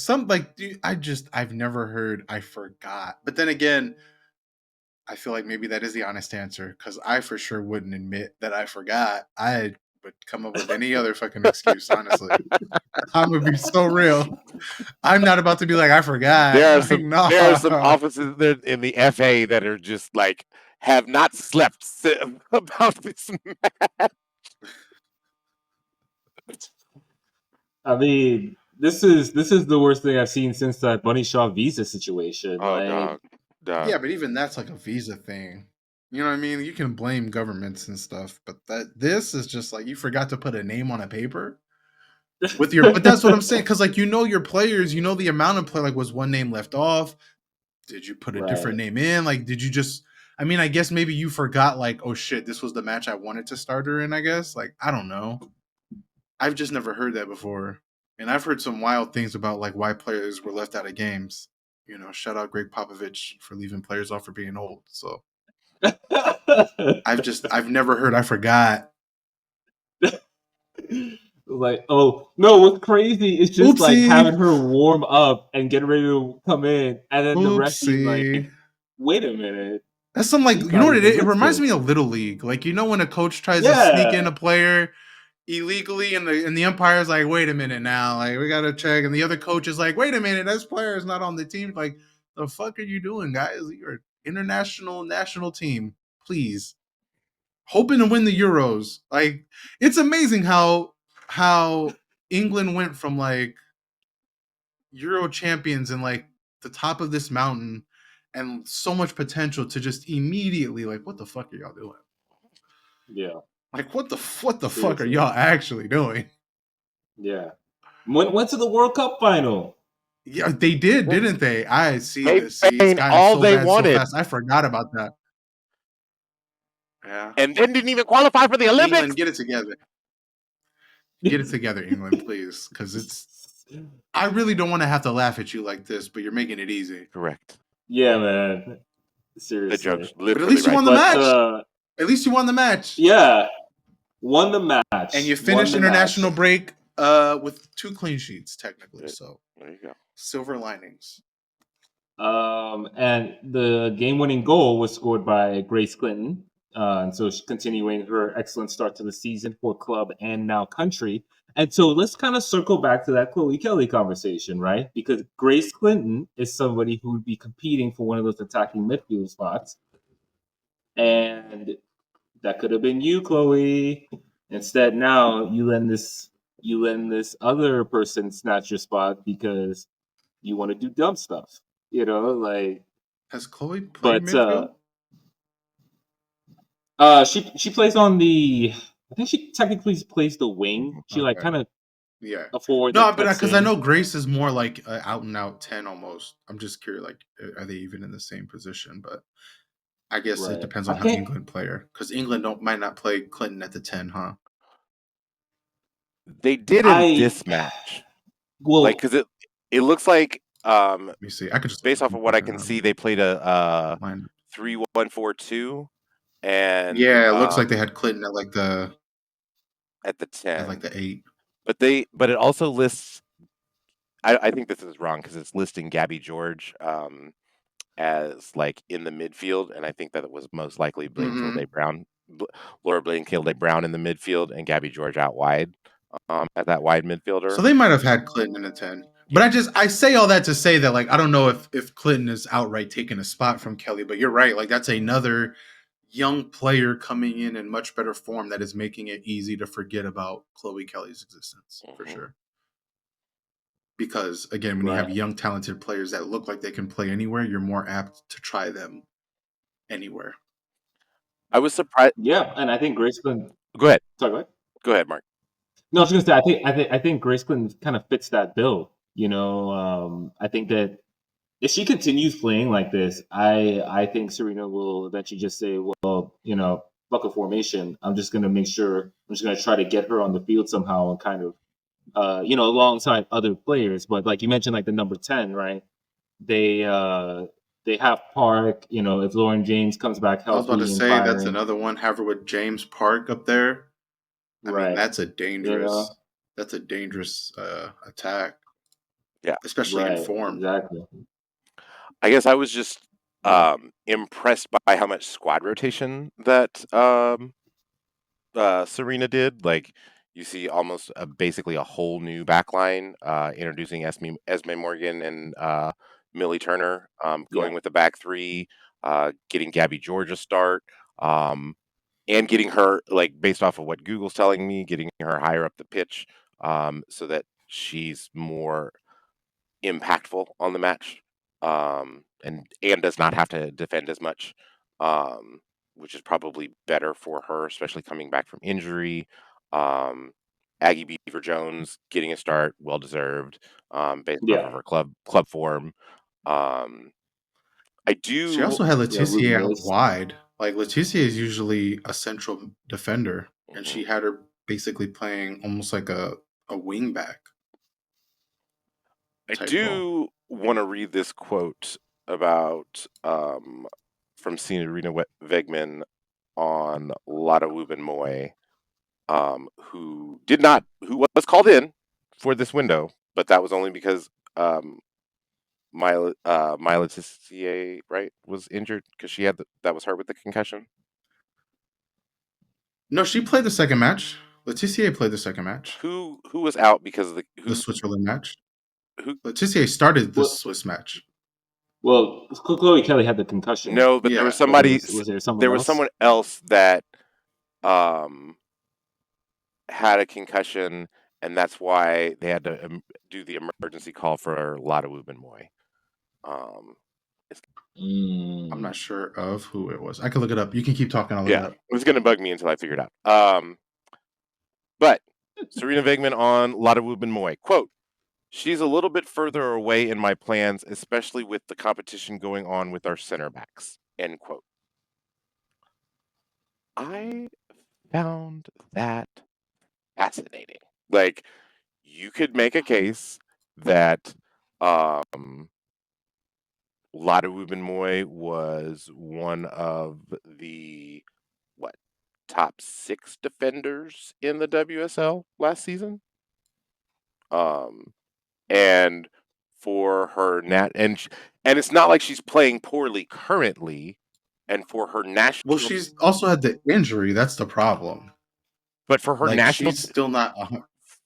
dude, I've never heard I forgot. But then again, I feel like maybe that is the honest answer because I for sure wouldn't admit that I forgot. I would come up with any other fucking excuse. Honestly, I'm gonna be so real. I'm not about to be like I forgot. Like, there are some no. offices there in the FA that are just like have not slept about this match. I mean, this is the worst thing I've seen since that Bunny Shaw visa situation. Oh, Like, Yeah, but even that's like a visa thing. You know what I mean? You can blame governments and stuff, but this is just like you forgot to put a name on a paper with your. But that's what I'm saying because like your players, the amount of play. Like, was one name left off? Did you put a different right. name in? Like, did you just? I mean, I guess maybe you forgot. Like, oh shit, this was the match I wanted to start her in. I guess. Like, I don't know. I've just never heard that before, and I've heard some wild things about like why players were left out of games. Shout out Greg Popovich for leaving players off for being old. So I've never heard I forgot. Like, oh no, what's crazy is just like Oopsie. having her warm up and get ready to come in, and then the referee Oopsie. like, wait a minute, That's some like she's you know not what it even is? It reminds listed. me of Little League. Like when a coach tries to sneak in Yeah, a player illegally and the umpire's like, wait a minute now, like we gotta check, and the other coach is like, wait a minute, this player is not on the team. Like, the fuck are you doing, guys? You're an international national team. Please. Hoping to win the Euros. Like, it's amazing how England went from like Euro champions and like the top of this mountain and so much potential to just immediately like, what the fuck are y'all doing? yeah, Like, what the fuck are seriously, y'all actually doing? yeah. Went to the World Cup final. Yeah, they did, Yeah. didn't they? I see Gave this. See, it's Spain gotten all so they bad so wanted, fast. I forgot about that. Yeah. and then didn't even qualify for the Olympics. England, get it together. Get it together, England, please. Because I really don't want to have to laugh at you like this, but you're making it easy. Correct. Yeah, man. The Seriously. joke's But at literally least you right won the there. But match. At least you won the match. yeah, won the And match. you Won finished the match. international break with 2 clean sheets, technically. So There you go. silver linings. And the game-winning goal was scored by Grace Clinton. And so she's continuing her excellent start to the season for club and now country. And so let's kind of circle back to that Chloe Kelly conversation, right? Because Grace Clinton is somebody who would be competing for one of those attacking midfield spots. And that could have been you, Chloe. Instead, now you let this other person snatch your spot because you want to do dumb stuff. Like, Has Chloe played but midfield? she plays on the. I think she technically plays the wing. She like Okay. kind of Yeah. a forward No, that but cuts because I in. know Grace is more like out and out 10 almost. I'm just curious, like, are they even in the same position? But I guess it Right. depends I on how can't. England player. Because England might not play Clinton at the 10, huh? They did in I this match, like well, because it looks like Let me see. I could just look based up off of what I England can see, they played a line. 3-1-4-2, and Yeah, it looks like they had Clinton at like the at the 10. 8. But it also lists. I think this is wrong because it's listing Gabby George as like in the midfield, and I think that it was most likely Mm-hmm. Laura Blaine Brown in the midfield, and Gabby George out wide as that wide midfielder. So they might have had Clinton in a 10. But Yeah. I say all that to say that like I don't know if Clinton is outright taking a spot from Kelly, but you're right. Like that's another young player coming in much better form that is making it easy to forget about Chloe Kelly's existence for Mhm. sure. Because again, when you have right. young talented players that look like they can play anywhere, you're more apt to try them anywhere. I was surprised. Yeah, and I think Grace Clinton. Go ahead. Sorry, go ahead. Go ahead, Mark. No, I was gonna say I think Grace Clinton kind of fits that bill. I think that if she continues playing like this, I think Serena will eventually just say, well, bucket formation. I'm just going to make sure I'm just going to try to get her on the field somehow and kind of alongside other players. But like you mentioned, like the number 10, right? They have Park. If Lauren James comes back I was about to healthy and say that's firing, another one. Have her with James Park up there. I mean, right? that's a dangerous attack, Yeah. especially in Right, form. exactly. I guess I was just Yeah, impressed by how much squad rotation that Serena did. Like you see almost basically a whole new backline, introducing Esme Morgan and Millie Turner, yeah, going with the back three, getting Gabby George a start, um, and getting her, like, based off of what Google's telling me, getting her higher up the pitch, so that she's more impactful on the match, and does not have to defend as much, um, which is probably better for her, especially coming back from injury. Um, Aggie Beaver Jones getting a start, well deserved, based off yeah, of her club form. Um, I She do. also had yeah. Ruby Letitia out Mills. wide. Like Letitia is usually a central defender, and Mhm. she had her basically playing almost like a wing back I type role. do want to read this quote about from Serena Wegman on Lotta Wubben Moy, who was called in for this window, but that was only because Myla Tissier, right, was injured because that was her with the concussion. No, she played the second match. Letitia played the second match, Who was out because of the the Switzerland match. who Letitia started the Well, Swiss match. well, Chloe Kelly had the concussion. No, but there was Yeah. But somebody was there someone there was else? someone else that um had a concussion, and that's why they had to do the emergency call for Lotta Wubben Moy. Um, I'm not Mm. sure of who it was. I can look it up. You can keep talking. I'll look it Yeah, up. it was gonna bug me until I figured it out. But Serena Wegman on Lotta Wubben Moy, quote, "She's a little bit further away in my plans, especially with the competition going on with our center backs." End quote. I found that fascinating. Like, you could make a case that Lotte Wubben-Moy was one of the what, top 6 defenders in the WSL last season. Um, and for her and it's not like she's playing poorly currently, and for her Well, national she's also had the injury. That's the problem. but for her Like national she's still not.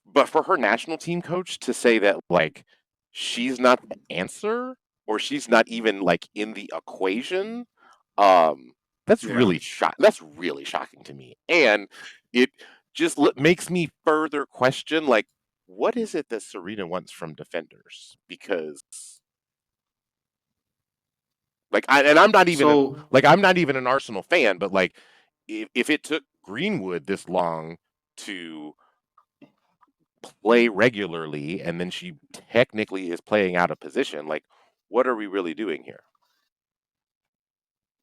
but for her national team coach to say that, like, she's not the answer, or she's not even, like, in the equation, um, Yeah. that's really shocking to me, and it just makes me further question, like, what is it that Serena wants from defenders? Because, like, So I'm not even an Arsenal fan, but, like, if it took Greenwood this long to play regularly, and then she technically is playing out of position, like, what are we really doing here?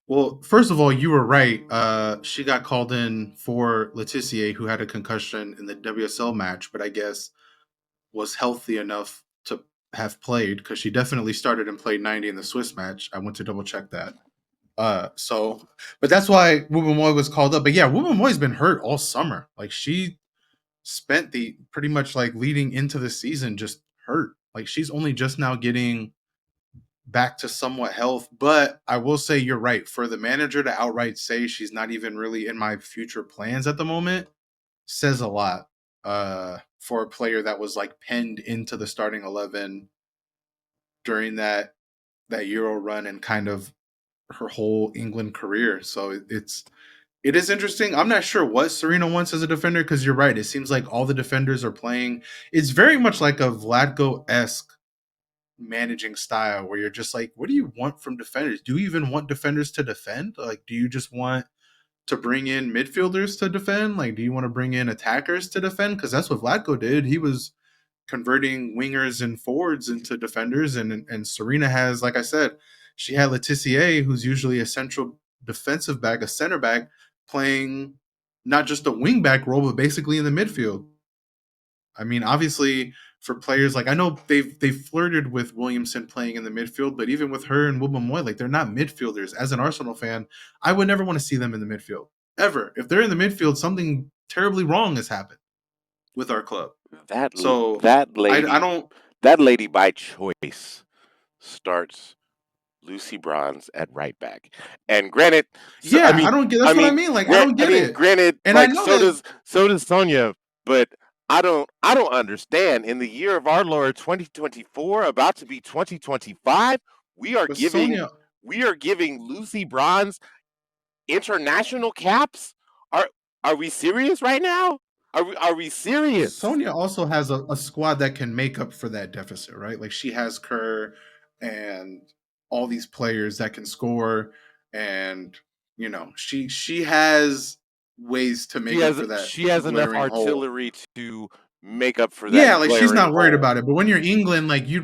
Well, first of all, you were right. She got called in for Letitia, who had a concussion in the WSL match, but I guess was healthy enough to have played because she definitely started and played 90 in the Swiss match. I went to double check that. But that's why Wubben Moy was called up. But yeah, Wubben Moy's been hurt all summer. Like she spent the pretty much like leading into the season just hurt. Like she's only just now getting back to somewhat health. But I will say you're right. For the manager to outright say she's not even really in my future plans at the moment says a lot for a player that was like penned into the starting 11 during that Euro run and kind of her whole England career. So it is interesting. I'm not sure what Serena wants as a defender because you're right. It seems like all the defenders are playing. It's very much like a Vlatko esque managing style where you're just like, what do you want from defenders? Do you even want defenders to defend? Like, do you just want to bring in midfielders to defend? Like, do you want to bring in attackers to defend? Because that's what Vlatko did. He was converting wingers and forwards into defenders, and Serena has, like I said, she had Letitia, who's usually a central defensive back, a center back, playing not just a wingback role, but basically in the midfield. I mean, obviously, for players like I know they've flirted with Williamson playing in the midfield, but even with her and Wubben like they're not midfielders. As an Arsenal fan, I would never want to see them in the midfield ever. If they're in the midfield, something terribly wrong has happened with our club. That So that I lady, don't. that lady by choice starts Lucy Bronze at right back. And granted, so Yeah, I don't get. I That's what I mean, mean. Like I don't get it. granted, And I like know that so does Sonia, but I don't understand. In the year of our Lord 2024, about to be 2025, we are but giving Sonia Lucy Bronze international caps. Are are we serious right now? Are we serious? Sonia also has a squad that can make up for that deficit, right? Like she has Kerr and all these players that can score, and she has ways to make up for that She has enough glaring hole. artillery to make up for Yeah, that like she's glaring not worried hole. about it. But when you're England, like you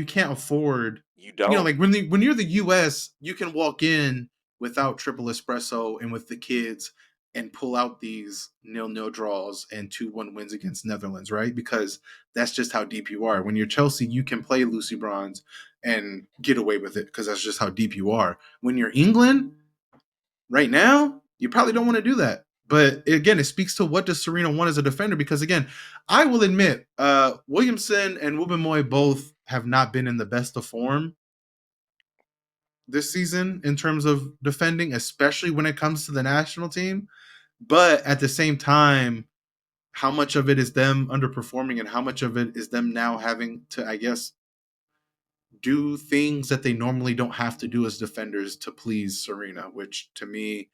can't afford. You don't. Like when you're the U.S., you can walk in without triple espresso and with the kids and pull out these 0-0 draws and 2-1 wins against Netherlands, right? Because that's just how deep you are. When you're Chelsea, you can play Lucy Bronze and get away with it because that's just how deep you are. When you're England, right now, you probably don't want to do that. But again, it speaks to what does Serena want as a defender? Because again, I will admit, Williamson and Wubben both have not been in the best of form this season in terms of defending, especially when it comes to the national team. But at the same time, how much of it is them underperforming and how much of it is them now having to, I guess, do things that they normally don't have to do as defenders to please Serena, which to me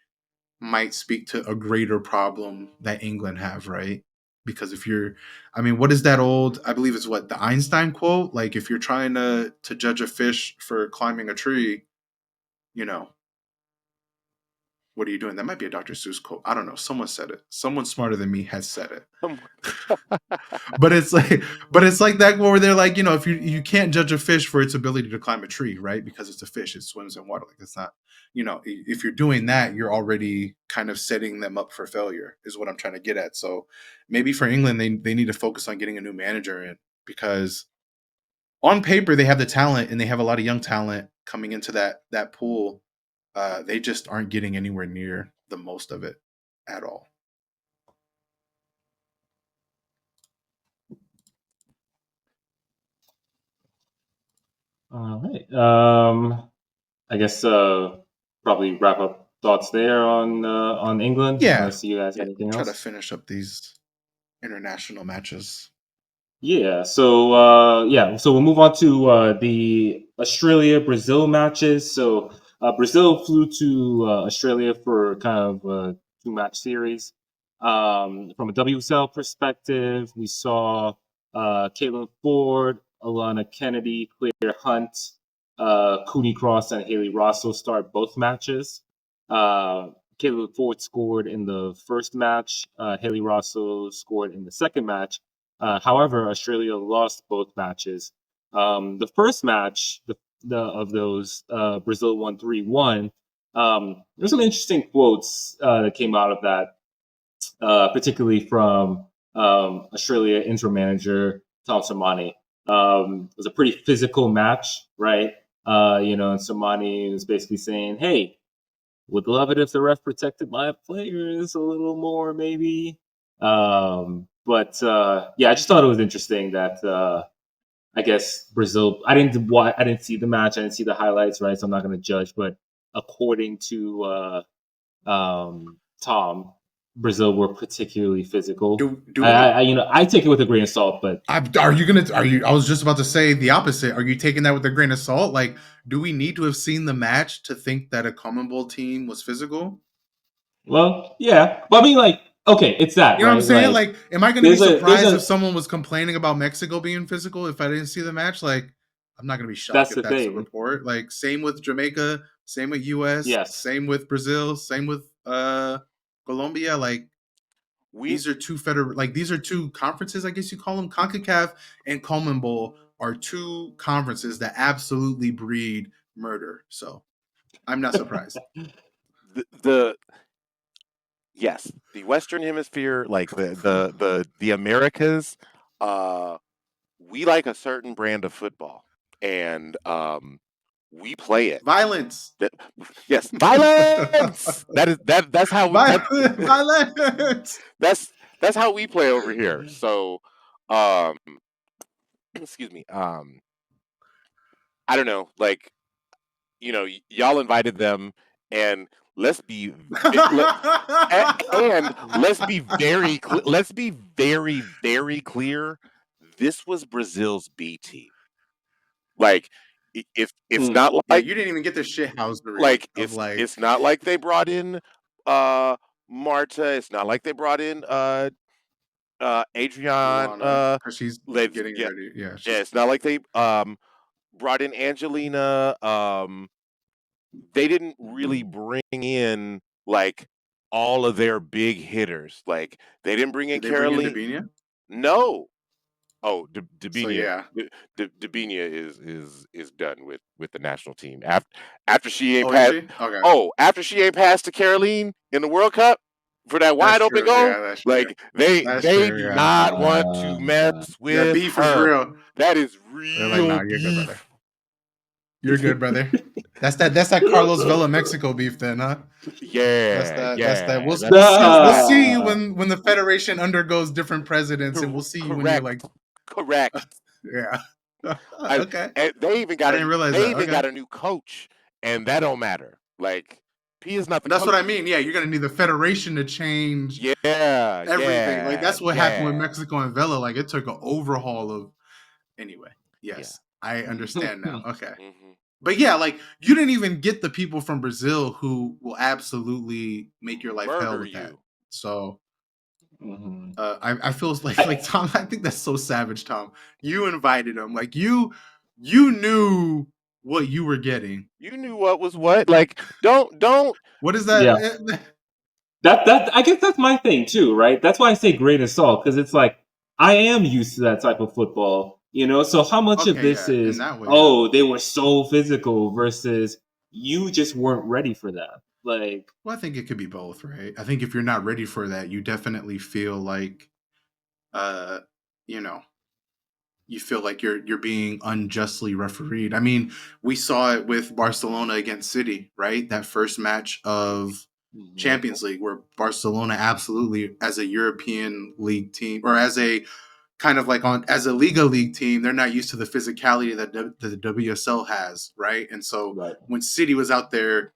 might speak to a greater problem that England have, right? Because if you're, I mean, what is that old? I believe it's what the Einstein quote. Like, if you're trying to judge a fish for climbing a tree, you know, what are you doing? That might be a Dr. Seuss quote. I don't know. Someone said it. Someone smarter than me has said it. But it's like, that where they're like, if you can't judge a fish for its ability to climb a tree, right? Because it's a fish, it swims in water. Like it's not, if you're doing that, you're already kind of setting them up for failure. Is what I'm trying to get at. So maybe for England, they need to focus on getting a new manager in because on paper they have the talent and they have a lot of young talent coming into that pool. They just aren't getting anywhere near the most of it at all. All right. I guess probably wrap up thoughts there on England. Yeah, Unless you guys have anything try to else. finish up these international matches. Yeah. So So we'll move on to the Australia Brazil matches. So Brazil flew to Australia for kind of a 2-match series. From a WSL perspective, we saw Caitlin Ford, Alana Kennedy, Claire Hunt, Cooney Cross, and Haley Rosso start both matches. Caitlin Ford scored in the first match. Haley Rosso scored in the second match. However, Australia lost both matches. The first match of those, Brazil won 3-1. There's some interesting quotes that came out of that, particularly from Australia interim manager Thom. It was a pretty physical match, right? And Somani was basically saying, "Hey, would love it if the ref protected my players a little more, maybe." I just thought it was interesting that I guess Brazil. I didn't see the match. I didn't see the highlights, right? So I'm not going to judge. But according to Thom, Brazil were particularly physical. Do we? I take it with a grain of salt, but Are you gonna? Are you? I was just about to say the opposite. Are you taking that with a grain of salt? Like, do we need to have seen the match to think that a Common Bowl team was physical? well, yeah. But I mean, like, okay, it's that, You know what I'm right? saying? Like, Like, am I going to be there's surprised if a someone was complaining about Mexico being physical if I didn't see the match? Like, I'm not going to be shocked that's if the that's the thing. report. Like, same with Jamaica, same with US, Yes. same with Brazil, same with Colombia. Like, We these are two conferences, I guess you call them. CONCACAF and Common Bowl are two conferences that absolutely breed murder. So I'm not surprised. the Yes, the Western Hemisphere, like the Americas, uh, we like a certain brand of football, and we play it. Violence. That- yes, violence. That's how Violence. that's that's how we play over here. So, um, excuse me. I don't know, like y'all invited them, and let's be vi- let, and let's be very very clear. This was Brazil's B team. Like, if it's Mm. not Yeah, you didn't even get the shithousery of if like it's not like they brought in Marta. It's not like they brought in Adrian. Luana because she's They've getting yeah, ready. Yeah, yeah. she's It's not like they brought in Angelina. They didn't really bring in like all of their big hitters. Like, they didn't bring in did they bring in Caroline. Dabinia? No. Oh, So yeah. Dabinia is done with the national team after she ain't Oh, is passed. she? Okay. Oh, after she ain't passed to Caroline in the World Cup for that That's wide open true. goal. Yeah, that's true. Like, they That's they true. do Yeah. not want to mess God. That with beef is her. real. That is They're like, real nah, you're good, brother. beef. You're good, brother. That's that Carlos Vela Mexico beef then, huh? That's Yeah, that. That's that. yeah. We'll see you Stop. when the federation undergoes different presidents, and we'll see you when you're like, Correct. yeah. I, Okay. and I didn't realize they that. even Okay. got a new coach, and that don't matter. Like, P is not the That's what I coach. mean. Yeah, you're gonna need the federation to change Yeah, everything. Like yeah, that's what happened with yeah, Mexico and Vela. Like it took an overhaul of. Anyway, yeah. yes, I understand now. Okay. Hmm. But yeah, like you didn't even get the people from Brazil who will absolutely make your life hell Murder with that. you. So Mhm. I feel like I, Thom. I think that's so savage, Thom. You invited him, like you knew what you were getting. You knew what was what. Like, don't. What is yeah, that? that I guess that's my thing too, right? That's why I say grain of salt because it's like I am used to that type of football, you know. So how much of Okay, this yeah, in is that way, yeah. oh they were so physical versus you just weren't ready for that? Like, Well, I think it could be both, right? I think if you're not ready for that, you definitely feel like, uh, you know, you feel like you're being unjustly refereed. I mean, we saw it with Barcelona against City, right? That first match of mhm, Champions League where Barcelona absolutely as a European league team or as a kind of like on as a Liga league team, they're not used to the physicality that the WSL has, right? And so right, when City was out there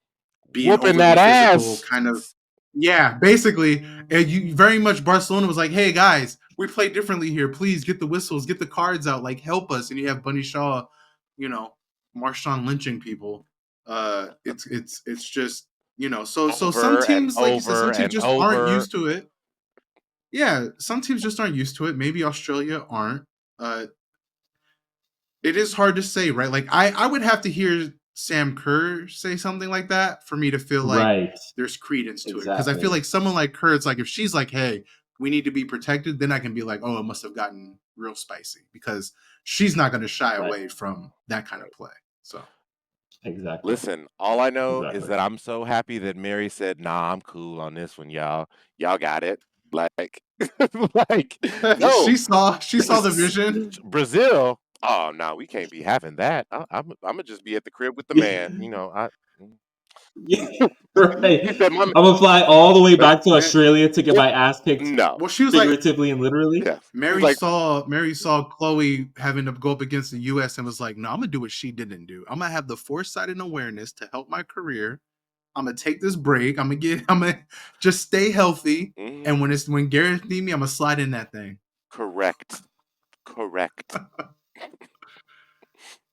being Whooping overly that physical, ass. kind of yeah, basically, you very much Barcelona was like, "Hey guys, we play differently here. Please get the whistles, get the cards out, like help us." And you have Bunny Shaw, you know, Marshawn lynching people. It's just so some Over and teams, like you said, some over teams and just aren't over. used to it. Yeah, some teams just aren't used to it. Maybe Australia aren't. Uh, it is hard to say, right? Like I would have to hear Sam Kerr say something like that for me to feel like right, there's credence to it. Because I feel exactly, like someone like Kerr, it's like if she's like, "Hey, we need to be protected," then I can be like, "Oh, it must have gotten real spicy," because she's not going to shy right, away from that kind of right, play. So exactly, Listen, all I know is exactly. that I'm so happy that Mary said, "Nah, I'm cool on this one, y'all. Y'all got it." Like, like, no, she saw the vision. Brazil. Oh no, we can't be having that. I'm gonna just be at the crib with the man. Yeah, right. He said, I'm gonna fly all the way uh, back to Man, Australia to get yeah, my ass kicked no, well, she was like, figuratively and literally. yeah." He's Mary like, saw Mary saw Chloe having to go up against the U.S. and was like, "No, I'm gonna do what she didn't do. I'm gonna have the foresight and awareness to help my career. I'm gonna take this break. I'm gonna just stay healthy. mhm, And when Gareth need me, I'm gonna slide in that thing. correct, correct.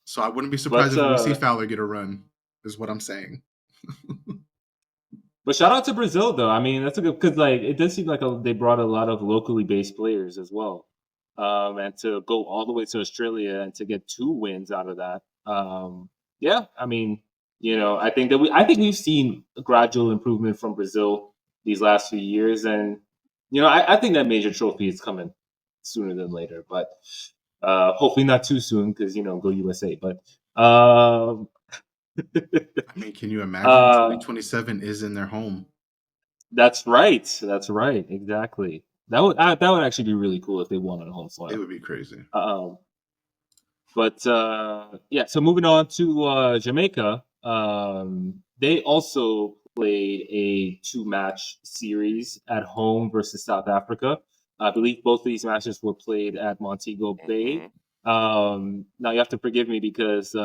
So I wouldn't be surprised But if we see uh, Fowler get a run. Is what I'm saying. but shout out to Brazil though. I mean, that's a good because like it does seem like they brought a lot of locally based players as well, and to go all the way to Australia and to get 2 wins out of that. Yeah, I mean, I think we've seen a gradual improvement from Brazil these last few years, and I think that major trophy is coming sooner than later, but hopefully not too soon because go USA. But um, I mean, can you imagine uh, 2027 is in their home? That's right. That's right. Exactly. That would actually be really cool if they won on home It soil. would be crazy. But yeah, so moving on to Jamaica, they also played a two-match series at home versus South Africa. I believe both of these matches were played at Montego Bay. Mhm. Now you have to forgive me because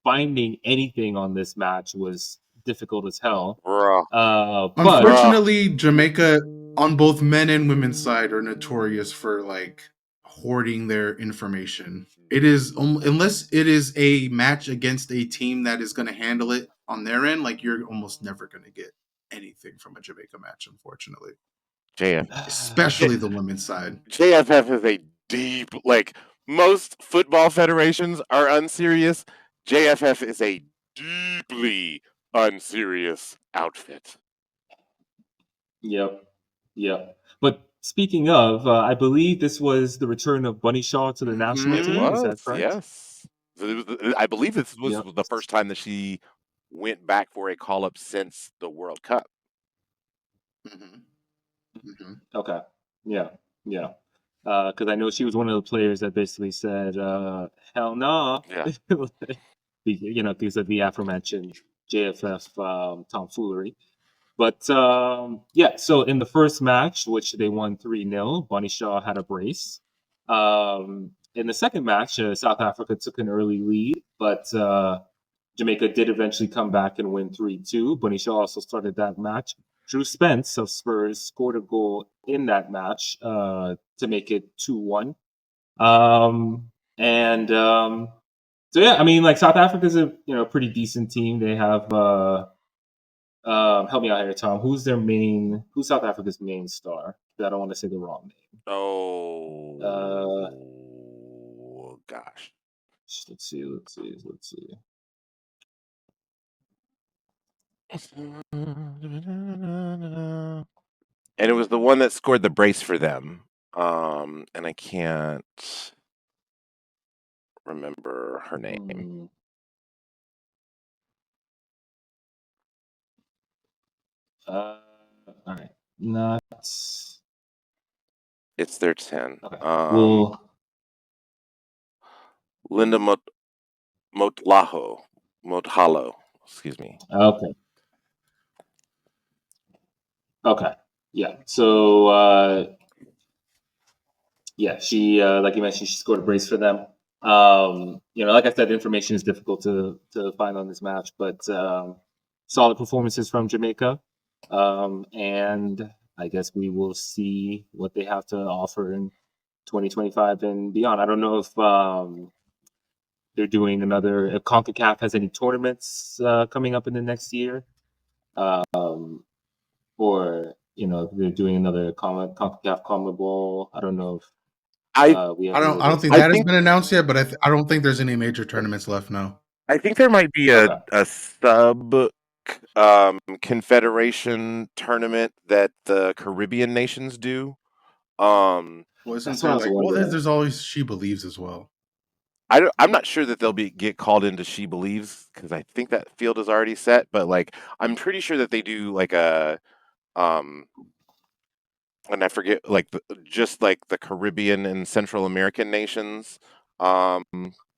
finding anything on this match was difficult as hell. Bruh. But Bruh. Unfortunately, Jamaica on both men and women's side are notorious for like hoarding their information. It is unless it is a match against a team that is going to handle it on their end, like you're almost never going to get anything from a Jamaica match, unfortunately. JF. Especially the women's side. JFF is a deep, like, most football federations are unserious. JFF is a deeply unserious outfit. Yep. Yep. But speaking of, I believe this was the return of Bunny Shaw to the national It team. Is Mhm. that was, correct? yes. I believe this was Yep. the first time that she went back for a call up since the World Cup. Mhm. Mhm. Okay. Yeah. Yeah. Because I know she was one of the players that basically said, "Hell no," Yeah. because of the aforementioned JFF tomfoolery. But yeah, so in the first match, which they won 3-0, Bunny Shaw had a brace. In the second match, South Africa took an early lead, but Jamaica did eventually come back and win 3-2. Bunny Shaw also started that match. Drew Spence of Spurs scored a goal in that match to make it 2-1. And so yeah, I mean, like South Africa's a pretty decent team. They have help me out here, Tom. Who's South Africa's main star? I don't want to say the wrong name. Uh, Oh, gosh. let's see. And it was the one that scored the brace for them. And I can't remember her name. Mm, all right, not It's their 10. okay. Well, Linda Mothalo, excuse me. okay, yeah. So yeah, she like you mentioned, she scored a brace for them. Like I said, information is difficult to find on this match, but solid performances from Jamaica. And I guess we will see what they have to offer in 2025 and beyond. I don't know if they're doing if CONCACAF has any tournaments coming up in the next year, or if they're doing another CONCACAF CONMEBOL. I don't know if I we I have don't. more I don't think I that has details. think been announced yet, but I don't think there's any major tournaments left now. I think there might be Okay. a sub confederation tournament that the Caribbean nations do. Well, isn't That's what there I was like? Well, wondering. there's always She Believes as well. I'm not sure that they'll get called into She Believes because I think that field is already set. But like, I'm pretty sure that they do like a um, and I forget like just like the Caribbean and Central American nations um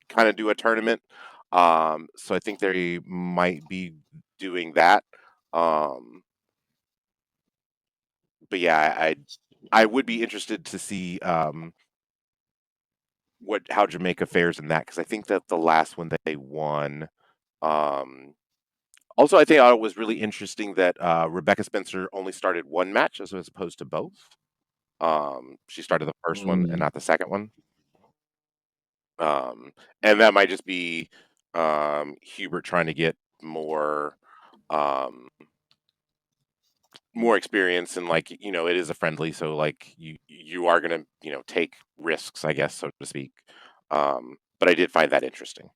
kind of do a tournament. So I think they might be doing that. Um, but yeah, I would be interested to see what how Jamaica fares in that because I think that the last one that they won. Um, Also, I think it was really interesting that Rebecca Spencer only started one match as opposed to both. She started the first one and Mm, not the second one. Um, and that might just be Hubert trying to get um, more experience and like it is a friendly, so like you are gonna take risks, I guess, so to speak. But I did find that interesting.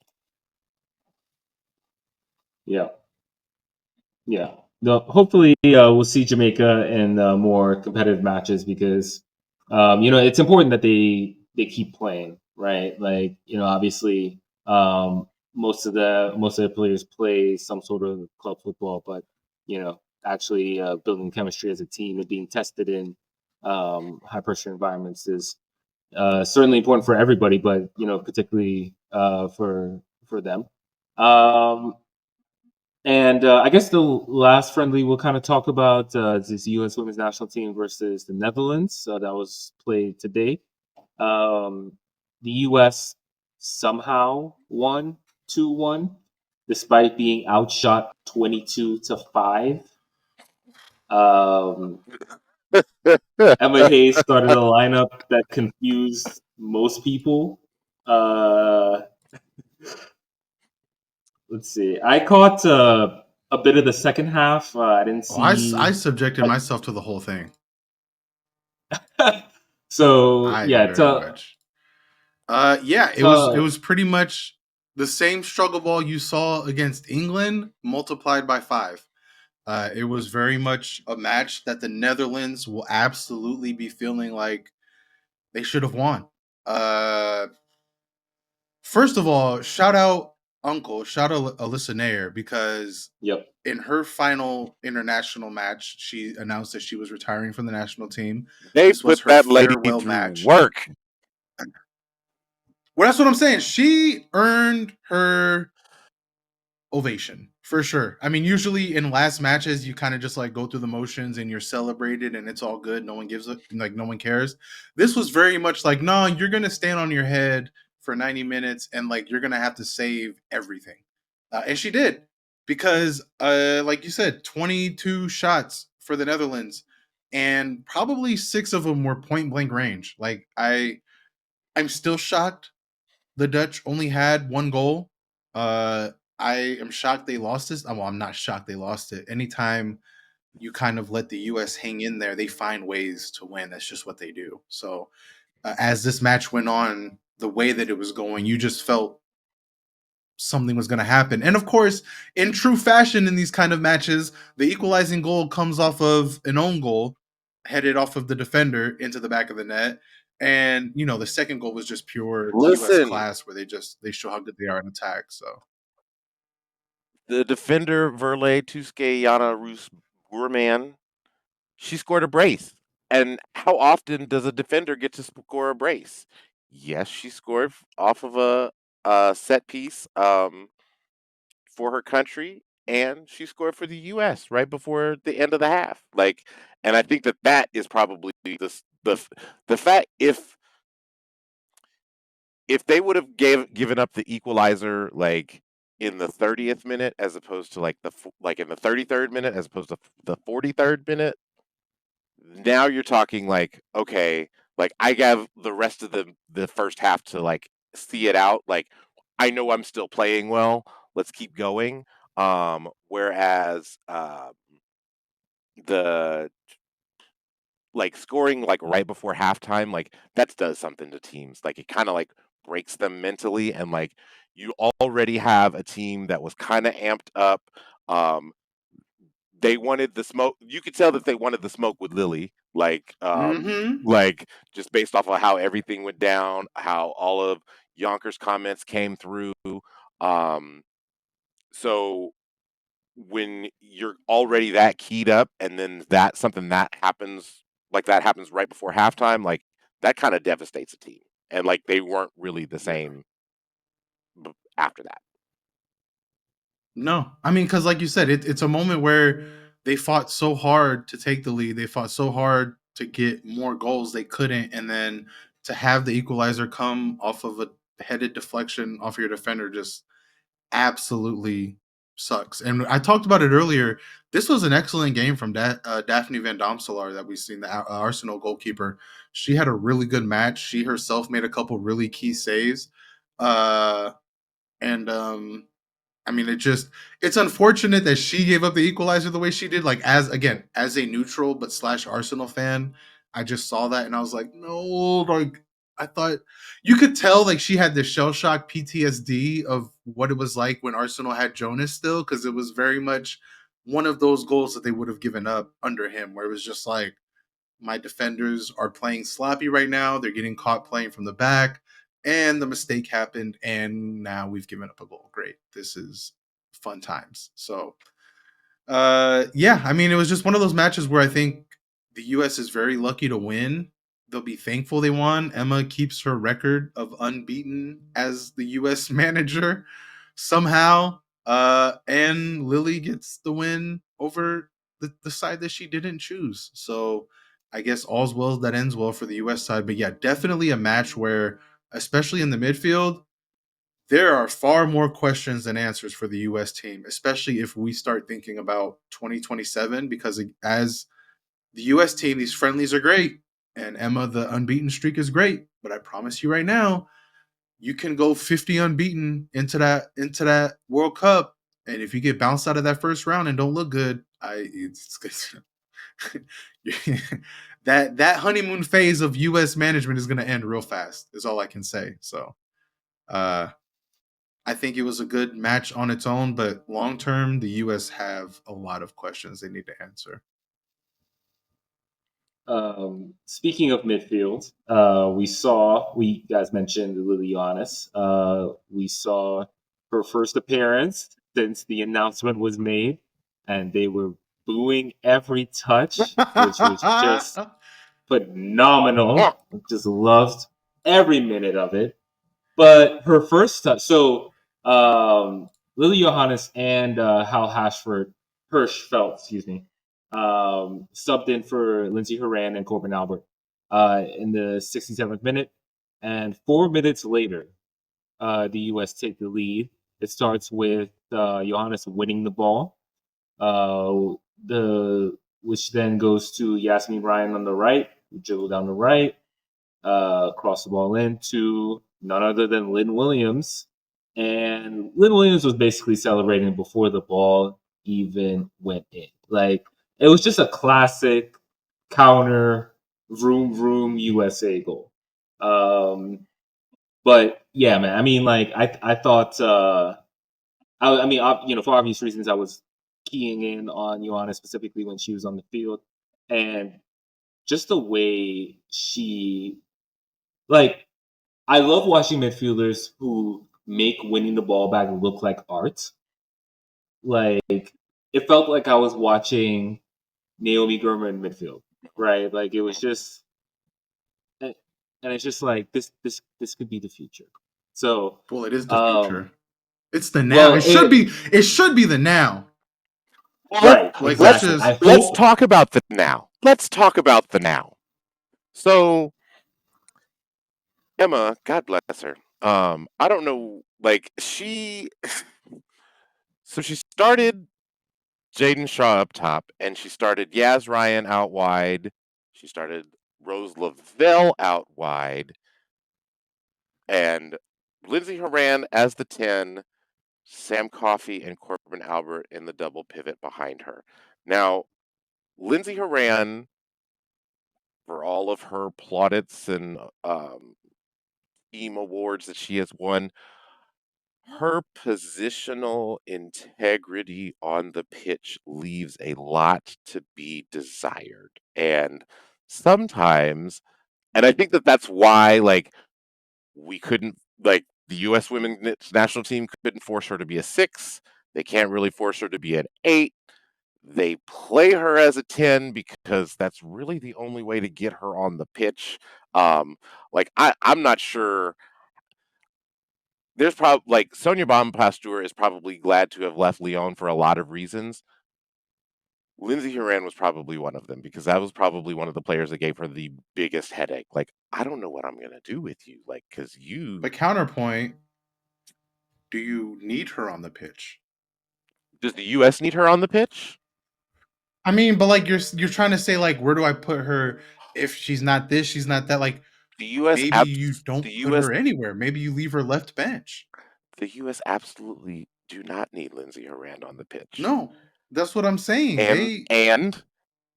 yeah. Yeah. No, hopefully, we'll see Jamaica in more competitive matches because, it's important that they keep playing, right? Like, obviously, most of the players play some sort of club football, but actually building chemistry as a team and being tested in high pressure environments is certainly important for everybody, but particularly for them. Um, and I guess the last friendly we'll kind of talk about is this U.S. Women's National Team versus the Netherlands that was played today. Um, the U.S. somehow won 2-1, despite being outshot 22-5. Emma Hayes started a lineup that confused most people. Uh, let's see. I caught a bit of the second half. I didn't Oh, I see. subjected myself to the whole thing. So I yeah, very much. Yeah, it was pretty much the same struggle ball you saw against England multiplied by 5. It was very much a match that the Netherlands will absolutely be feeling like they should have won. First of all, shout out Uncle, shout out Alyssa Nair, because yep. in her final international match, she announced that she was retiring from the national team. They This was put her that lady farewell through match. work. Well, that's what I'm saying. She earned her ovation for sure. I mean, usually in last matches, you kind of just like go through the motions and you're celebrated and it's all good. No one gives it, like, no one cares. This was very much like, no, you're going to stand on your head for 90 minutes and like you're going to have to save everything. And she did, because, like you said, 22 shots for the Netherlands and probably 6 of them were point blank range. Like, I'm still shocked the Dutch only had 1 goal. I am shocked they lost this. Well, I'm not shocked they lost it. Anytime you kind of let the U.S. hang in there, they find ways to win. That's just what they do. So, as this match went on, the way that it was going, you just felt something was going to happen. And of course, in true fashion, in these kind of matches, the equalizing goal comes off of an own goal, headed off of the defender into the back of the net. And the second goal was just pure U.S. Listen, class, where they show how good they are in attack. So the defender Verlet Tuskayana Rus Gurman, she scored a brace. And how often does a defender get to score a brace? Yes, she scored off of a set piece for her country, and she scored for the U.S. right before the end of the half. Like, and I think that that is probably the fact, if they would have given up the equalizer like in the 30th minute as opposed to like like in the 33rd minute as opposed to the 43rd minute, now you're talking like, okay, like I have the rest of the first half to like see it out. Like, I know I'm still playing well. Let's keep going. Whereas the like scoring like right before halftime, like that does something to teams. Like it kind of like breaks them mentally, and like you already have a team that was kind of amped up. Um, they wanted the smoke. You could tell that they wanted the smoke with Lily, mm-hmm. like just based off of how everything went down, how all of Yonkers' comments came through. Um, so when you're already that keyed up, and then that something that happens like that happens right before halftime, like that kind of devastates a team, and like they weren't really the Yeah. same after that. No, I mean, because like you said, it's a moment where they fought so hard to take the lead. They fought so hard to get more goals. They couldn't, and then to have the equalizer come off of a headed deflection off your defender just absolutely sucks. And I talked about it earlier. This was an excellent game from Daphne Van Domselaar that we've seen, the Arsenal goalkeeper. She had a really good match. She herself made a couple really key saves. And I mean, it's unfortunate that she gave up the equalizer the way she did. Like, as a neutral but slash Arsenal fan, I just saw that and I was like, no, like I thought you could tell like she had this shell shock PTSD of what it was like when Arsenal had Jonas still, because it was very much one of those goals that they would have given up under him, where it was just like, my defenders are playing sloppy right now. They're getting caught playing from the back, and the mistake happened, and now we've given up a goal. Great. This is fun times. So, Yeah, I mean, it was just one of those matches where I think the U.S. is very lucky to win. They'll be thankful they won. Emma keeps her record of unbeaten as the U.S. manager somehow. And Lily gets the win over the side that she didn't choose. So I guess all's well that ends well for the U.S. side. But yeah, definitely a match where, especially in the midfield, there are far more questions than answers for the US team, especially if we start thinking about 2027. Because as the US team, these friendlies are great. And Emma, the unbeaten streak is great. But I promise you right now, you can go 50 unbeaten into that World Cup. And if you get bounced out of that first round and don't look good, that honeymoon phase of US management is gonna end real fast, is all I can say. So uh I think it was a good match on its own, but long term, the U.S. have a lot of questions they need to answer. Speaking of midfield, we guys mentioned Lilianis. We saw her first appearance since the announcement was made, and they were booing every touch, which was just phenomenal. Just loved every minute of it. But her first touch, so Lily Johannes and Hal Hirschfeld, excuse me, subbed in for Lindsey Horan and Corbin Albert in the 67th minute. And 4 minutes later, the U.S. take the lead. It starts with Johannes winning the ball, which then goes to Yasmin Ryan on the right, who dribbled down the right, crossed the ball in to none other than Lynn Williams. And Lynn Williams was basically celebrating before the ball even went in. Like, it was just a classic counter, vroom, vroom USA goal. But yeah, man, I mean, like, I thought, I mean, for obvious reasons, I was keying in on Joanna specifically when she was on the field. And just the way like, I love watching midfielders who make winning the ball back look like art. Like, it felt like I was watching Naomi Gurma in midfield, right? Like, it was just, and it's just like this could be the future. So, Well, it is the um, future. It's the now. well, It should be. It should be the now. Well, right, Like let's exactly. just. I let's hope. talk about the now. Let's talk about the now. So Emma, God bless her. I don't know, like so she started Jaden Shaw up top, and she started Yaz Ryan out wide. She started Rose Lavelle out wide, and Lindsey Horan as the 10, Sam Coffey and Corbin Albert in the double pivot behind her. Now, Lindsey Horan, for all of her plaudits and team awards that she has won, her positional integrity on the pitch leaves a lot to be desired. And sometimes, and I think that that's why, like, we couldn't, like, the U.S. women's national team couldn't force her to be a 6. They can't really force her to be an 8. They play her as a 10 because that's really the only way to get her on the pitch. Like, I'm not sure. There's probably, like, Sonia Bomb Pasteur is probably glad to have left Lyon for a lot of reasons. Lindsey Horan was probably one of them because that was probably one of the players that gave her the biggest headache. Like, I don't know what I'm gonna do with you, like, because But counterpoint, do you need her on the pitch? does the U.S. need her on the pitch? I mean, but like you're trying to say like where do I put her if she's not this, she's not that. Like The U.S. maybe you abs don't the put U.S. her anywhere. Maybe you leave her left bench. the U.S. absolutely do not need Lindsey Horan on the pitch, No, that's what I'm saying. and They and